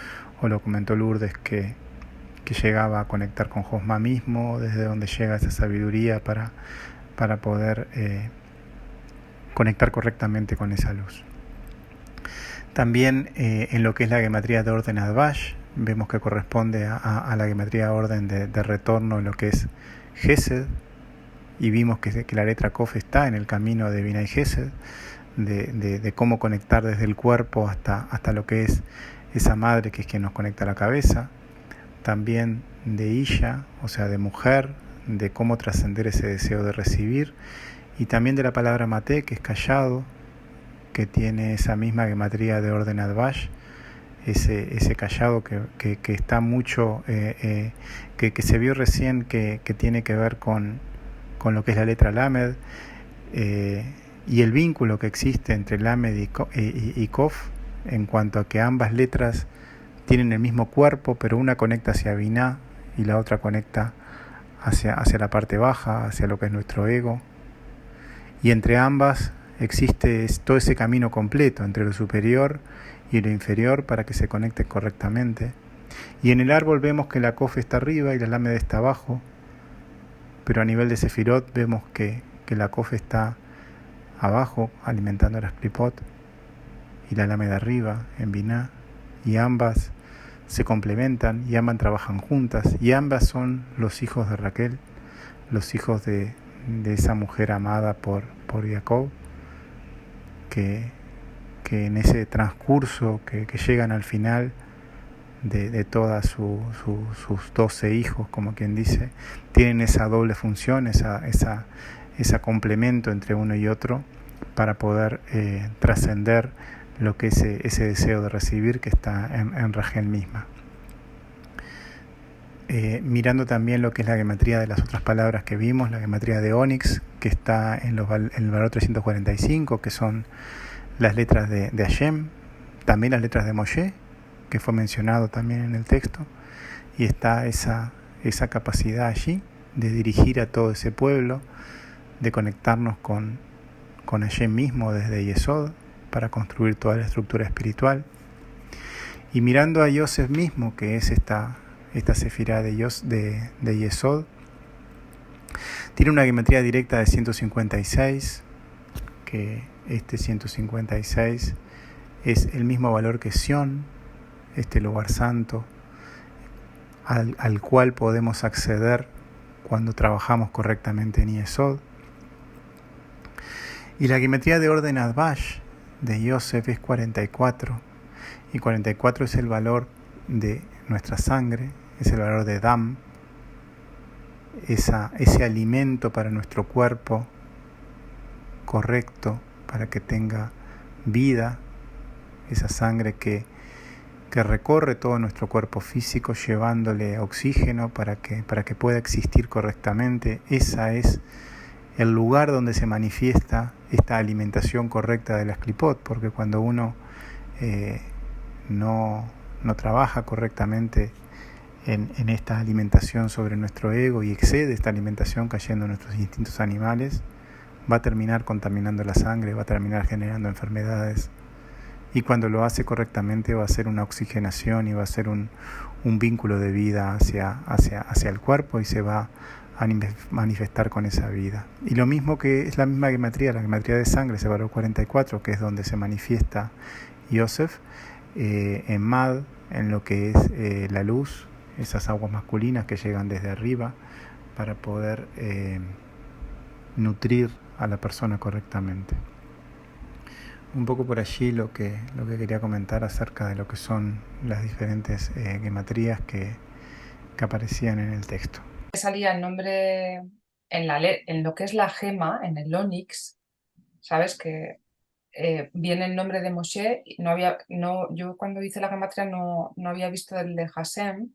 o lo comentó Lourdes, que llegaba a conectar con Josma mismo, desde donde llega esa sabiduría para poder conectar correctamente con esa luz. También en lo que es la gematría de orden Advash, vemos que corresponde a la gematría de orden de retorno en lo que es Gesed, y vimos que la letra Kof está en el camino de Binah y Gesed, de cómo conectar desde el cuerpo hasta lo que es esa madre que es quien nos conecta a la cabeza. También de Isha, o sea, de mujer, de cómo trascender ese deseo de recibir, y también de la palabra Mate, que es callado, que tiene esa misma gematría de orden Advash, ese callado que está mucho, que se vio recién, que tiene que ver con lo que es la letra Lamed, y el vínculo que existe entre Lamed y Kof, en cuanto a que ambas letras tienen el mismo cuerpo, pero una conecta hacia Binah y la otra conecta hacia la parte baja, hacia lo que es nuestro ego. Y entre ambas existe todo ese camino completo entre lo superior y lo inferior para que se conecten correctamente. Y en el árbol vemos que la Kof está arriba y la Lamed está abajo, pero a nivel de Sefirot vemos que la Kof está abajo alimentando las Klipot y la Lamed arriba en Binah, y ambas se complementan y ambas trabajan juntas, y ambas son los hijos de Raquel, los hijos de esa mujer amada por Jacob, que en ese transcurso que llegan al final de todas sus 12 hijos, como quien dice, tienen esa doble función, esa complemento entre uno y otro, para poder trascender lo que es ese deseo de recibir que está en Rachel misma. Mirando también lo que es la gematría de las otras palabras que vimos, la gematría de Onix, que está en el valor 345, que son las letras de Hashem, también las letras de Moshe, que fue mencionado también en el texto, y está esa capacidad allí de dirigir a todo ese pueblo, de conectarnos con Hashem mismo desde Yesod, para construir toda la estructura espiritual. Y mirando a Yosef mismo, que es esta sefirá de Yesod, tiene una gematría directa de 156, que este 156 es el mismo valor que Sion, este lugar santo al cual podemos acceder cuando trabajamos correctamente en Yesod. Y la gematría de orden Advash de Yosef es 44, y 44 es el valor de nuestra sangre, es el valor de Dam, ese alimento para nuestro cuerpo correcto, para que tenga vida, esa sangre que que recorre todo nuestro cuerpo físico llevándole oxígeno para que pueda existir correctamente. Esa es el lugar donde se manifiesta esta alimentación correcta de la Asclipot, porque cuando uno no trabaja correctamente en esta alimentación sobre nuestro ego y excede esta alimentación cayendo en nuestros instintos animales, va a terminar contaminando la sangre, va a terminar generando enfermedades. Y cuando lo hace correctamente va a ser una oxigenación y va a ser un vínculo de vida hacia el cuerpo y se va a manifestar con esa vida. Y lo mismo que es la misma gematría, la gematría de sangre, ese valor 44, que es donde se manifiesta Yosef, en Mad, en lo que es la luz, esas aguas masculinas que llegan desde arriba para poder nutrir a la persona correctamente. Un poco por allí lo que quería comentar acerca de lo que son las diferentes gematrías que aparecían en el texto. Salía el nombre en lo que es la gema, en el onix, sabes que viene el nombre de Moshe. Yo cuando hice la gematría no había visto el de Hashem,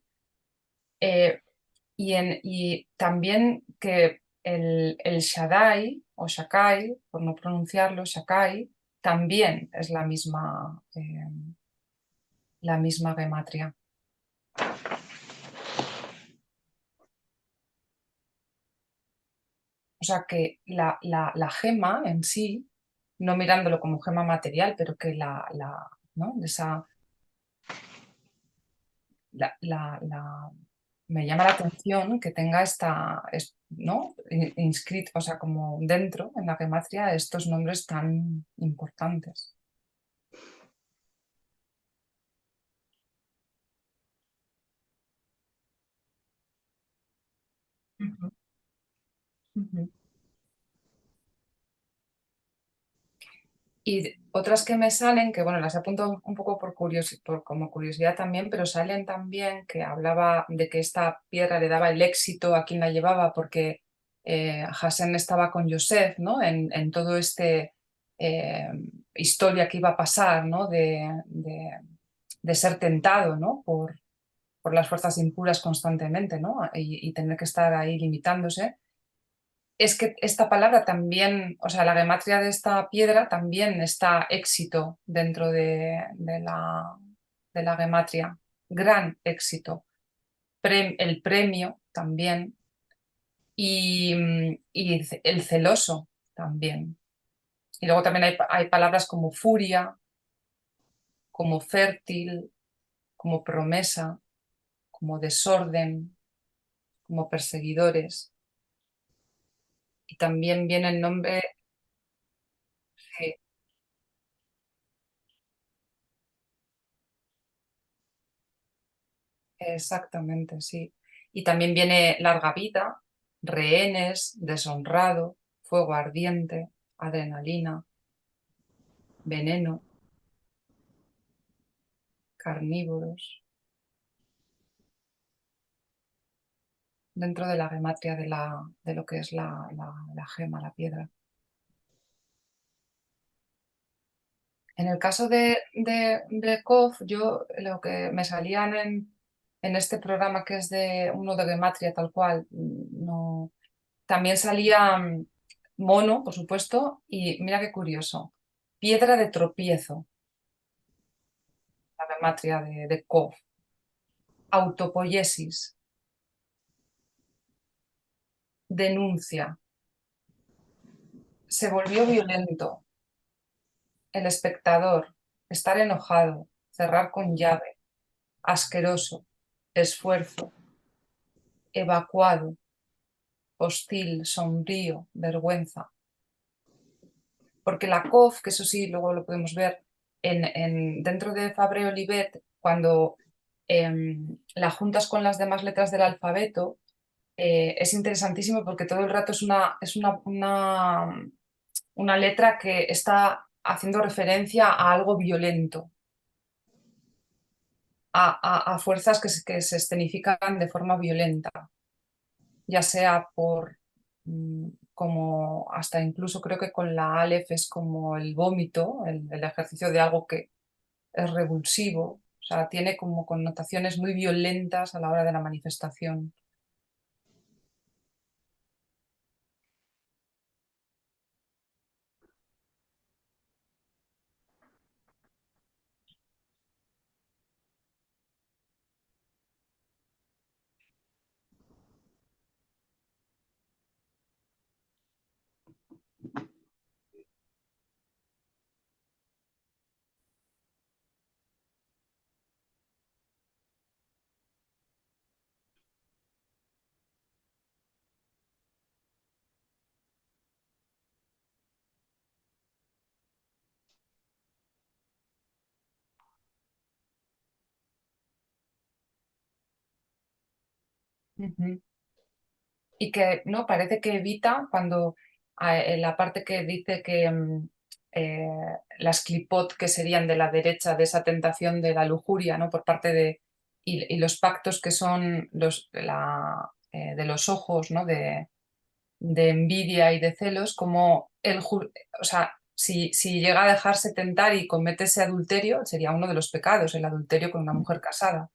y también que el Shaddai o Shakai, por no pronunciarlo, Shakai, también es la misma gematria. O sea que la gema en sí, no mirándolo como gema material, pero que ¿no? Me llama la atención que tenga ¿no? Inscrito, o sea, como dentro en la gematria, estos nombres tan importantes. Ujú, ujú. Y otras que me salen, que bueno, las apunto un poco como curiosidad también, pero salen también que hablaba de que esta piedra le daba el éxito a quien la llevaba, porque Hassan estaba con Yosef, ¿no? En todo eh, historia que iba a pasar, ¿no? De ser tentado, ¿no? Por las fuerzas impuras constantemente, ¿no? Y tener que estar ahí limitándose. Es que esta palabra también, o sea, la gematria de esta piedra también está éxito dentro de la gematria. Gran éxito. El premio también. Y el celoso también. Y luego también hay palabras como furia, como fértil, como promesa, como desorden, como perseguidores. Y también viene el nombre. Sí, exactamente, sí. Y también viene larga vida, rehenes, deshonrado, fuego ardiente, adrenalina, veneno, carnívoros, dentro de la gematria de lo que es la gema, la piedra. En el caso de Kof, yo lo que me salían en este programa que es de uno de gematria tal cual, no. También salía mono, por supuesto, y mira qué curioso, piedra de tropiezo, la gematria de Kof, autopoiesis, denuncia, se volvió violento, el espectador, estar enojado, cerrar con llave, asqueroso, esfuerzo, evacuado, hostil, sombrío, vergüenza. Porque la COF, que eso sí, luego lo podemos ver dentro de Fabre Olivet, cuando la juntas con las demás letras del alfabeto, es interesantísimo porque todo el rato es una letra que está haciendo referencia a algo violento, a fuerzas que se escenifican de forma violenta, ya sea como hasta incluso creo que con la Aleph es como el vómito, el ejercicio de algo que es revulsivo, o sea, tiene como connotaciones muy violentas a la hora de la manifestación. Ujú. Y que no parece que evita cuando en la parte que dice que eh, las clipot que serían de la derecha de esa tentación de la lujuria, ¿no? Por parte de y los pactos que son de los ojos, ¿no? De envidia y de celos, como o sea, si llega a dejarse tentar y comete ese adulterio, sería uno de los pecados, el adulterio con una mujer casada.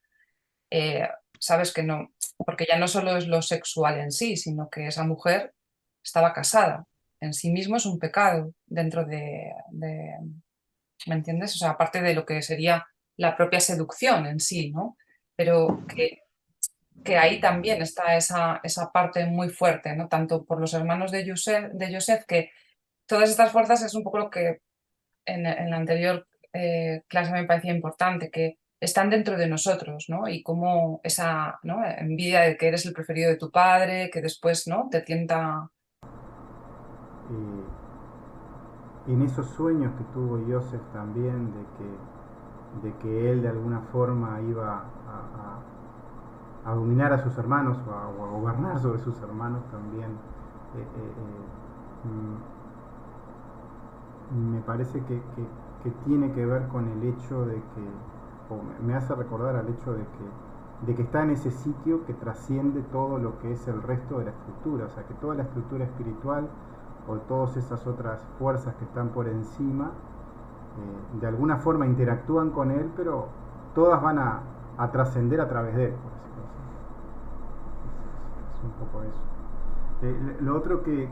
eh, Sabes que no, porque ya no solo es lo sexual en sí, sino que esa mujer estaba casada. En sí mismo es un pecado dentro ¿me entiendes? O sea, aparte de lo que sería la propia seducción en sí, ¿no? Pero que ahí también está esa parte muy fuerte, ¿no? Tanto por los hermanos de Joseph, que todas estas fuerzas es un poco lo que en la anterior clase me parecía importante, que están dentro de nosotros, ¿no? Y cómo esa, ¿no? Envidia de que eres el preferido de tu padre, que después, ¿no? Te tienta. En esos sueños que tuvo Joseph también de que él de alguna forma iba a dominar a sus hermanos o a gobernar sobre sus hermanos también, me parece que tiene que ver con el hecho de que, o me hace recordar al hecho de que está en ese sitio que trasciende todo lo que es el resto de la estructura, o sea que toda la estructura espiritual o todas esas otras fuerzas que están por encima de alguna forma interactúan con él, pero todas van a trascender a través de él, por decirlo así. Es un poco eso. Lo otro que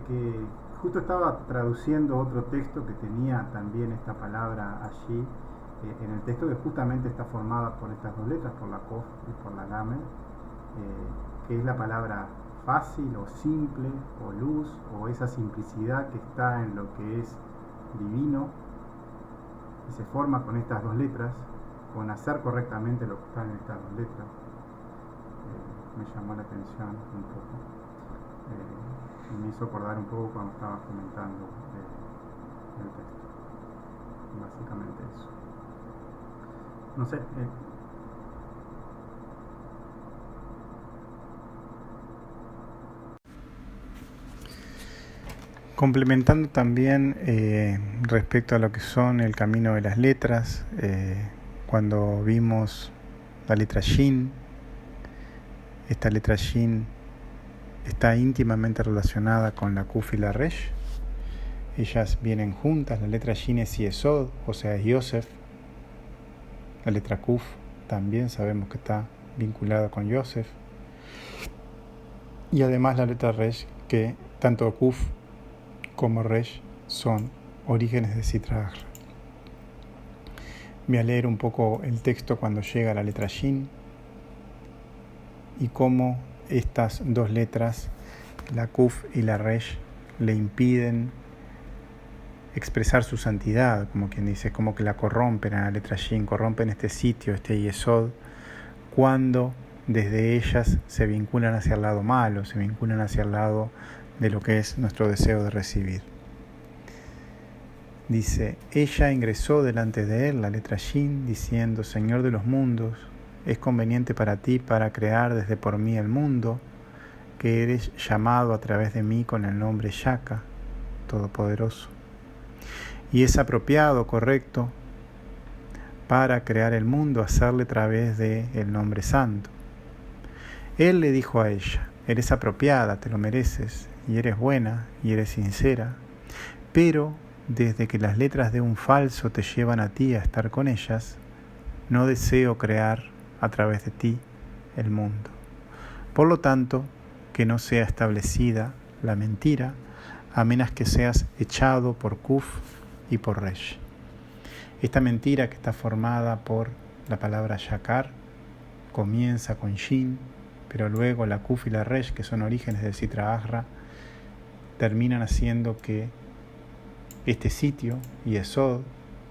justo estaba traduciendo otro texto que tenía también esta palabra allí, en el texto que justamente está formada por estas dos letras, por la Kof y por la Lamed, que es la palabra fácil o simple o luz, o esa simplicidad que está en lo que es divino, y se forma con estas dos letras, con hacer correctamente lo que está en estas dos letras. Me llamó la atención un poco. Y me hizo acordar un poco cuando estaba comentando el texto. Básicamente eso. No sé. Complementando también respecto a lo que son el camino de las letras, cuando vimos la letra Shin, esta letra Shin está íntimamente relacionada con la Kuf y la Resh. Ellas vienen juntas. La letra Shin es Yesod, o sea, es Yosef. La letra Kuf también sabemos que está vinculada con Yosef. Y además la letra Resh, que tanto Kuf como Resh son orígenes de Sitra Achra. Voy a leer un poco el texto cuando llega a la letra Shin y cómo estas dos letras, la Kuf y la Resh, le impiden expresar su santidad, como quien dice, como que la corrompen a la letra Shin, corrompen este sitio, este Yesod, cuando desde ellas se vinculan hacia el lado malo, se vinculan hacia el lado de lo que es nuestro deseo de recibir. Dice, ella ingresó delante de él, la letra Shin, diciendo, Señor de los mundos, es conveniente para ti para crear desde por mí el mundo, que eres llamado a través de mí con el nombre Shaka, Todopoderoso. Y es apropiado, correcto, para crear el mundo, hacerle a través del nombre santo. Él le dijo a ella, eres apropiada, te lo mereces, y eres buena, y eres sincera, pero desde que las letras de un falso te llevan a ti a estar con ellas, no deseo crear a través de ti el mundo. Por lo tanto, que no sea establecida la mentira, a menos que seas echado por Kuf y por Resh. Esta mentira, que está formada por la palabra Shakar, comienza con Shin, pero luego la Kuf y la Resh, que son orígenes del Sitra Achra, terminan haciendo que este sitio, Yesod,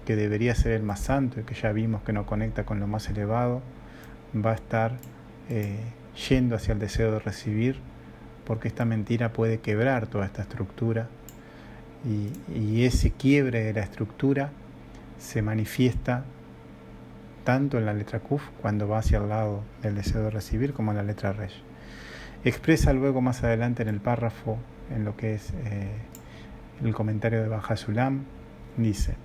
que debería ser el más santo y que ya vimos que nos conecta con lo más elevado, va a estar yendo hacia el deseo de recibir, porque esta mentira puede quebrar toda esta estructura, y ese quiebre de la estructura se manifiesta tanto en la letra Kuf, cuando va hacia el lado del deseo de recibir, como en la letra Resh. Expresa luego más adelante en el párrafo, en lo que es el comentario de Baja Sulam, dice: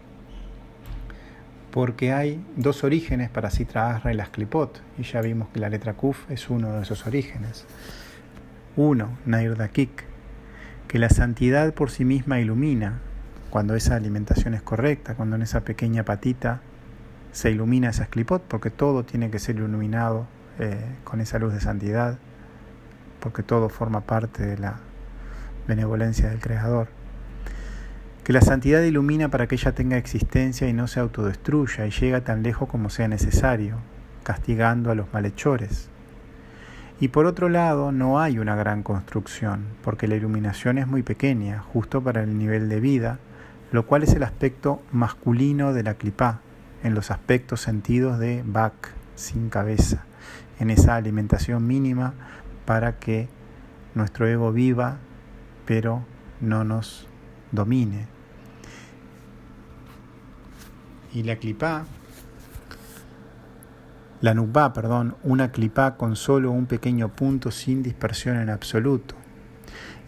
porque hay dos orígenes para Sitra Achra y las Klipot, y ya vimos que la letra Kuf es uno de esos orígenes. Uno, Nair Dakik, que la santidad por sí misma ilumina, cuando esa alimentación es correcta, cuando en esa pequeña patita se ilumina esas Klipot, porque todo tiene que ser iluminado con esa luz de santidad, porque todo forma parte de la benevolencia del Creador. Que la santidad ilumina para que ella tenga existencia y no se autodestruya y llega tan lejos como sea necesario, castigando a los malhechores. Y por otro lado, no hay una gran construcción, porque la iluminación es muy pequeña, justo para el nivel de vida, lo cual es el aspecto masculino de la Klipá, en los aspectos sentidos de Bak, sin cabeza, en esa alimentación mínima para que nuestro ego viva, pero no nos domine. Y la Klipá, la Nukba, una Klipá con solo un pequeño punto sin dispersión en absoluto.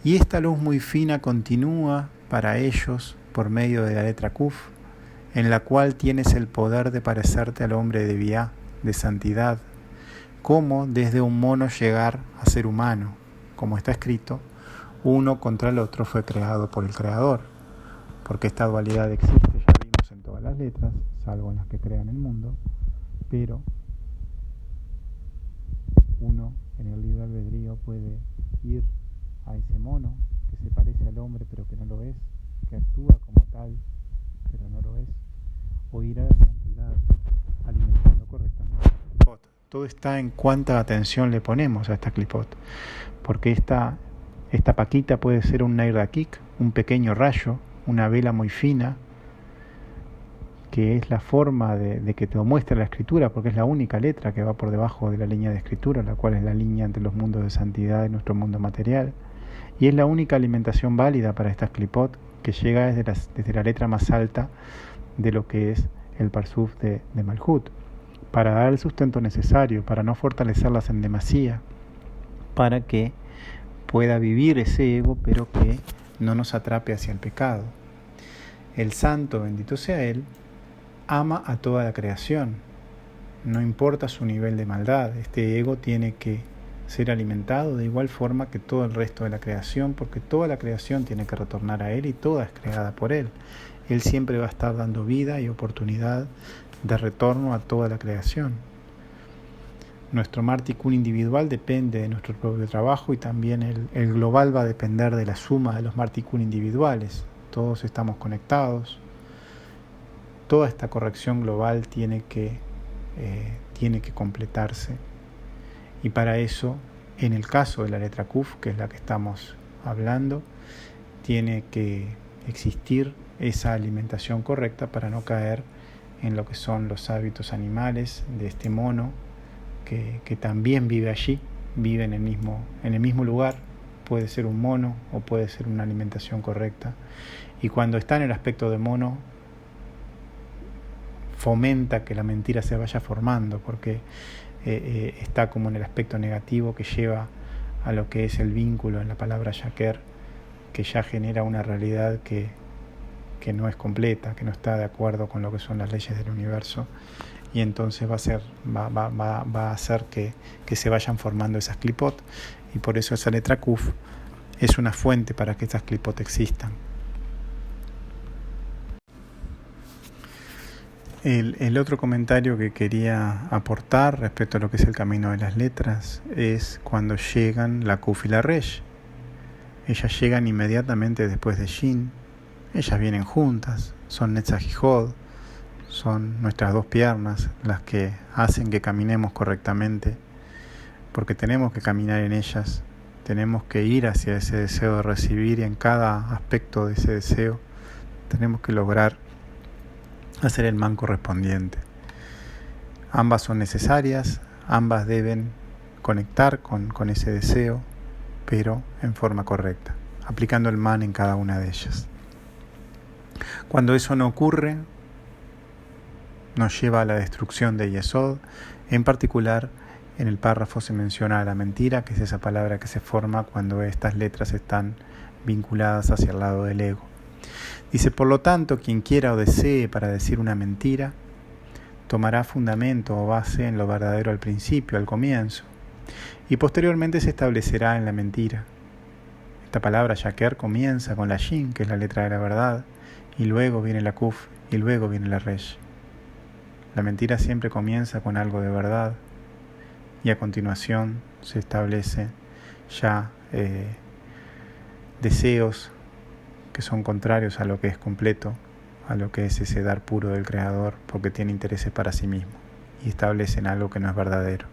Y esta luz muy fina continúa para ellos por medio de la letra Kuf, en la cual tienes el poder de parecerte al hombre de Biá, de santidad, como desde un mono llegar a ser humano, como está escrito: uno contra el otro fue creado por el Creador, porque esta dualidad existe, ya vimos, en todas las letras, salvo en las que crean el mundo, pero uno en el libre albedrío puede ir a ese mono que se parece al hombre pero que no lo es, que actúa como tal pero no lo es, o ir a la santidad alimentando correctamente. Todo está en cuánta atención le ponemos a esta Klipot, porque esta paquita puede ser un Nair Dakik, un pequeño rayo, una vela muy fina, que es la forma de que te lo muestra la escritura, porque es la única letra que va por debajo de la línea de escritura, la cual es la línea entre los mundos de santidad y nuestro mundo material, y es la única alimentación válida para estas Klipot, que llega desde la letra más alta de lo que es el Parsuf de Malhut, para dar el sustento necesario, para no fortalecerlas en demasía, para que pueda vivir ese ego, pero que no nos atrape hacia el pecado. El santo, bendito sea él, ama a toda la creación, no importa su nivel de maldad. Este ego tiene que ser alimentado de igual forma que todo el resto de la creación, porque toda la creación tiene que retornar a él y toda es creada por él. Él siempre va a estar dando vida y oportunidad de retorno a toda la creación. Nuestro Martikun individual depende de nuestro propio trabajo, y también el global va a depender de la suma de los Martikun individuales. Todos estamos conectados. Toda esta corrección global tiene que completarse, y para eso, en el caso de la letra Kuf, que es la que estamos hablando, tiene que existir esa alimentación correcta para no caer en lo que son los hábitos animales de este mono que también vive allí, vive en el mismo lugar. Puede ser un mono o puede ser una alimentación correcta, y cuando está en el aspecto de mono fomenta que la mentira se vaya formando, porque está como en el aspecto negativo que lleva a lo que es el vínculo en la palabra Shaker, que ya genera una realidad que no es completa, que no está de acuerdo con lo que son las leyes del universo, y entonces va a hacer que se vayan formando esas Klipot, y por eso esa letra Kuf es una fuente para que estas Klipot existan. El otro comentario que quería aportar respecto a lo que es el camino de las letras es cuando llegan la Kuf y la Resh. Ellas llegan inmediatamente después de Shin. Ellas vienen juntas, son Netzach y Hod, son nuestras dos piernas las que hacen que caminemos correctamente, porque tenemos que caminar en ellas, tenemos que ir hacia ese deseo de recibir, y en cada aspecto de ese deseo tenemos que lograr hacer el man correspondiente. Ambas son necesarias, ambas deben conectar con ese deseo, pero en forma correcta, aplicando el man en cada una de ellas. Cuando eso no ocurre, nos lleva a la destrucción de Yesod. En particular, en el párrafo se menciona la mentira, que es esa palabra que se forma cuando estas letras están vinculadas hacia el lado del ego. Dice, por lo tanto, quien quiera o desee para decir una mentira, tomará fundamento o base en lo verdadero al principio, al comienzo, y posteriormente se establecerá en la mentira. Esta palabra Yaker comienza con la Shin, que es la letra de la verdad, y luego viene la Kuf, y luego viene la Resh. La mentira siempre comienza con algo de verdad, y a continuación se establece ya deseos que son contrarios a lo que es completo, a lo que es ese dar puro del Creador, porque tiene intereses para sí mismo, y establecen algo que no es verdadero.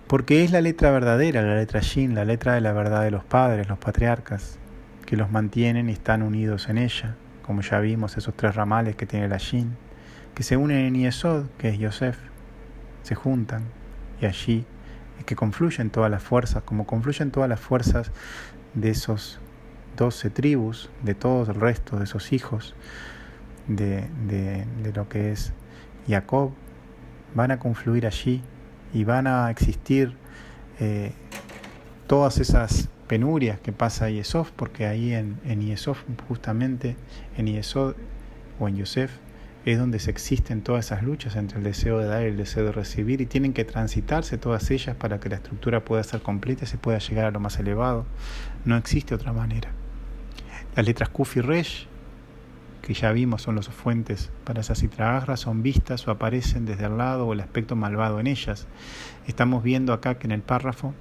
Porque es la letra verdadera, la letra Shin, la letra de la verdad de los padres, los patriarcas, que los mantienen y están unidos en ella, como ya vimos esos tres ramales que tiene la Shin, que se unen en Yesod, que es Yosef, se juntan, y allí es que confluyen todas las fuerzas, como confluyen todas las fuerzas de esos 12 tribus, de todo el resto de esos hijos de lo que es Jacob, van a confluir allí y van a existir todas esas penurias que pasa Yesod, porque ahí en Yesod, justamente en Yesod o en Yosef, es donde se existen todas esas luchas entre el deseo de dar y el deseo de recibir, y tienen que transitarse todas ellas para que la estructura pueda ser completa y se pueda llegar a lo más elevado. No existe otra manera. Las letras Kuf y Resh, que ya vimos son las fuentes para esas citragarras, son vistas o aparecen desde el lado o el aspecto malvado en ellas. Estamos viendo acá que en el párrafo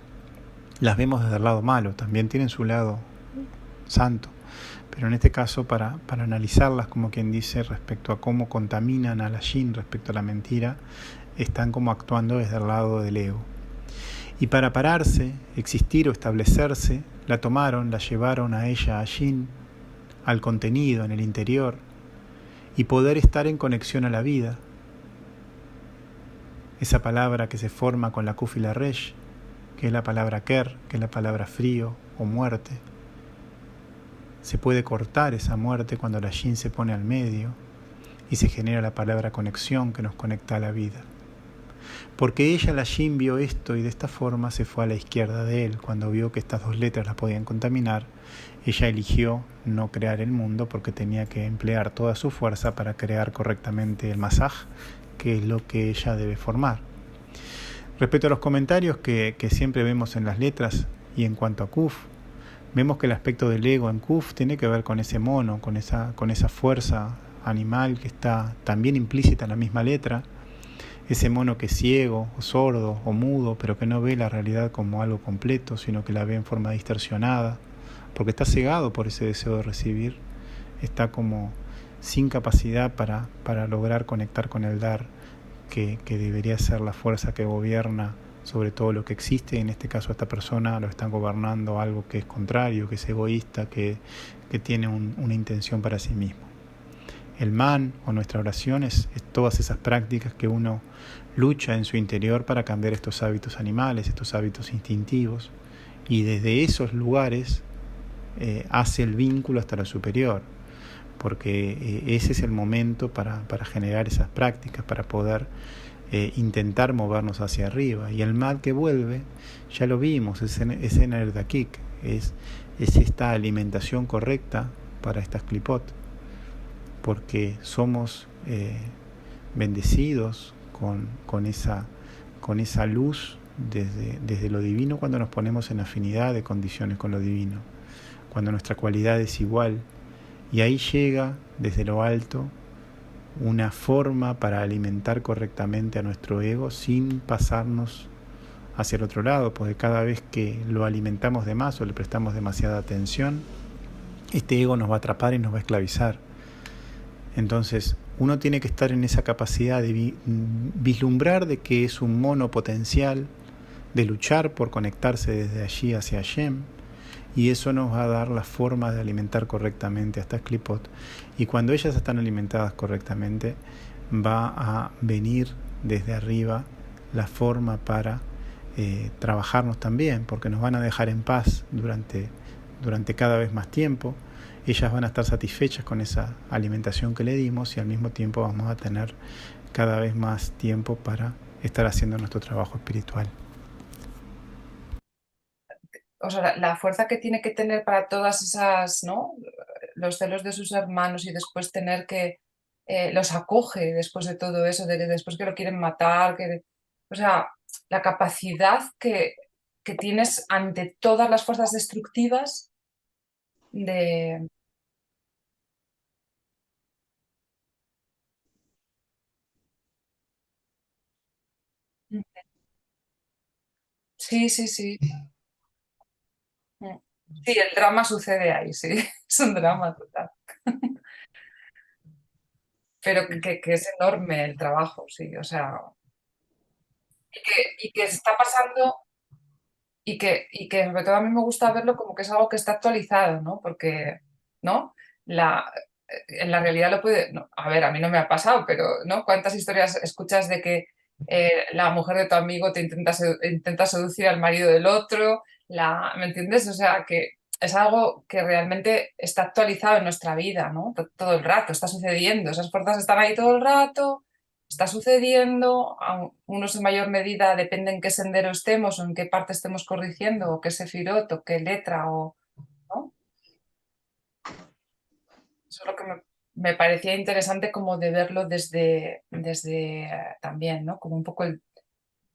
las vemos desde el lado malo, también tienen su lado santo, pero en este caso para analizarlas, como quien dice, respecto a cómo contaminan a la Shin respecto a la mentira, están como actuando desde el lado del ego. Y para pararse, existir o establecerse, la tomaron, la llevaron a ella, a Shin, al contenido, en el interior, y poder estar en conexión a la vida. Esa palabra que se forma con la Kuf y la Resh, que es la palabra Ker, que es la palabra frío o muerte. Se puede cortar esa muerte cuando la Shin se pone al medio y se genera la palabra conexión, que nos conecta a la vida. Porque ella, la Shin, vio esto y de esta forma se fue a la izquierda de él. Cuando vio que estas dos letras las podían contaminar, ella eligió no crear el mundo porque tenía que emplear toda su fuerza para crear correctamente el masaj, que es lo que ella debe formar. Respecto a los comentarios que siempre vemos en las letras, y en cuanto a Kuf, vemos que el aspecto del ego en Kuf tiene que ver con ese mono, con esa fuerza animal que está también implícita en la misma letra. Ese mono que es ciego, o sordo, o mudo, pero que no ve la realidad como algo completo, sino que la ve en forma distorsionada, porque está cegado por ese deseo de recibir, está como sin capacidad para lograr conectar con el dar, que debería ser la fuerza que gobierna sobre todo lo que existe. En este caso, a esta persona lo están gobernando algo que es contrario, que es egoísta, que tiene una intención para sí mismo. El man o nuestra oración es todas esas prácticas que uno lucha en su interior para cambiar estos hábitos animales, estos hábitos instintivos, y desde esos lugares hace el vínculo hasta lo superior, porque ese es el momento para generar esas prácticas, para poder intentar movernos hacia arriba. Y el mal que vuelve, ya lo vimos, es en el dakik, es esta alimentación correcta para estas klipot, porque somos bendecidos con esa luz desde lo divino cuando nos ponemos en afinidad de condiciones con lo divino, cuando nuestra cualidad es igual, y ahí llega desde lo alto una forma para alimentar correctamente a nuestro ego sin pasarnos hacia el otro lado, porque cada vez que lo alimentamos de más o le prestamos demasiada atención, este ego nos va a atrapar y nos va a esclavizar. Entonces, uno tiene que estar en esa capacidad de vislumbrar de que es un mono potencial, de luchar por conectarse desde allí hacia Hashem, y eso nos va a dar la forma de alimentar correctamente a estas clipot. Y cuando ellas están alimentadas correctamente, va a venir desde arriba la forma para trabajarnos también, porque nos van a dejar en paz durante cada vez más tiempo. Ellas van a estar satisfechas con esa alimentación que le dimos y al mismo tiempo vamos a tener cada vez más tiempo para estar haciendo nuestro trabajo espiritual. O sea, la fuerza que tiene que tener para todas esas, ¿no? Los celos de sus hermanos y después tener que los acoge después de todo eso, de que después que lo quieren matar, o sea, la capacidad que tienes ante todas las fuerzas destructivas de... Sí, sí, sí. Sí, el drama sucede ahí, sí, es un drama total. Pero que es enorme el trabajo, sí, o sea, y que está pasando y que sobre todo a mí me gusta verlo como que es algo que está actualizado, ¿no? Porque, ¿no? La, en la realidad lo puede, no, a ver, a mí no me ha pasado, pero, ¿no? ¿Cuántas historias escuchas de que la mujer de tu amigo te intenta seducir al marido del otro? ¿Me entiendes? O sea, que es algo que realmente está actualizado en nuestra vida, ¿no? Todo el rato, está sucediendo, esas fuerzas están ahí todo el rato, está sucediendo, unos en mayor medida depende en qué sendero estemos o en qué parte estemos corrigiendo, o qué sefirot, o qué letra, ¿no? Eso es lo que me parecía interesante como de verlo desde también, ¿no? Como un poco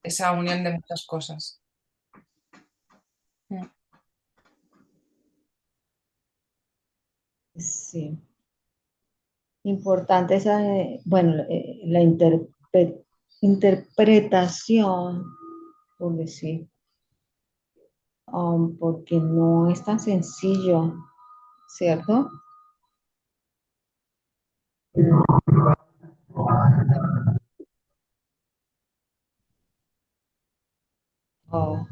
esa unión de muchas cosas. Mm. Sí, importante esa, bueno, la interpretación, por decir, porque no es tan sencillo, ¿cierto? Oh,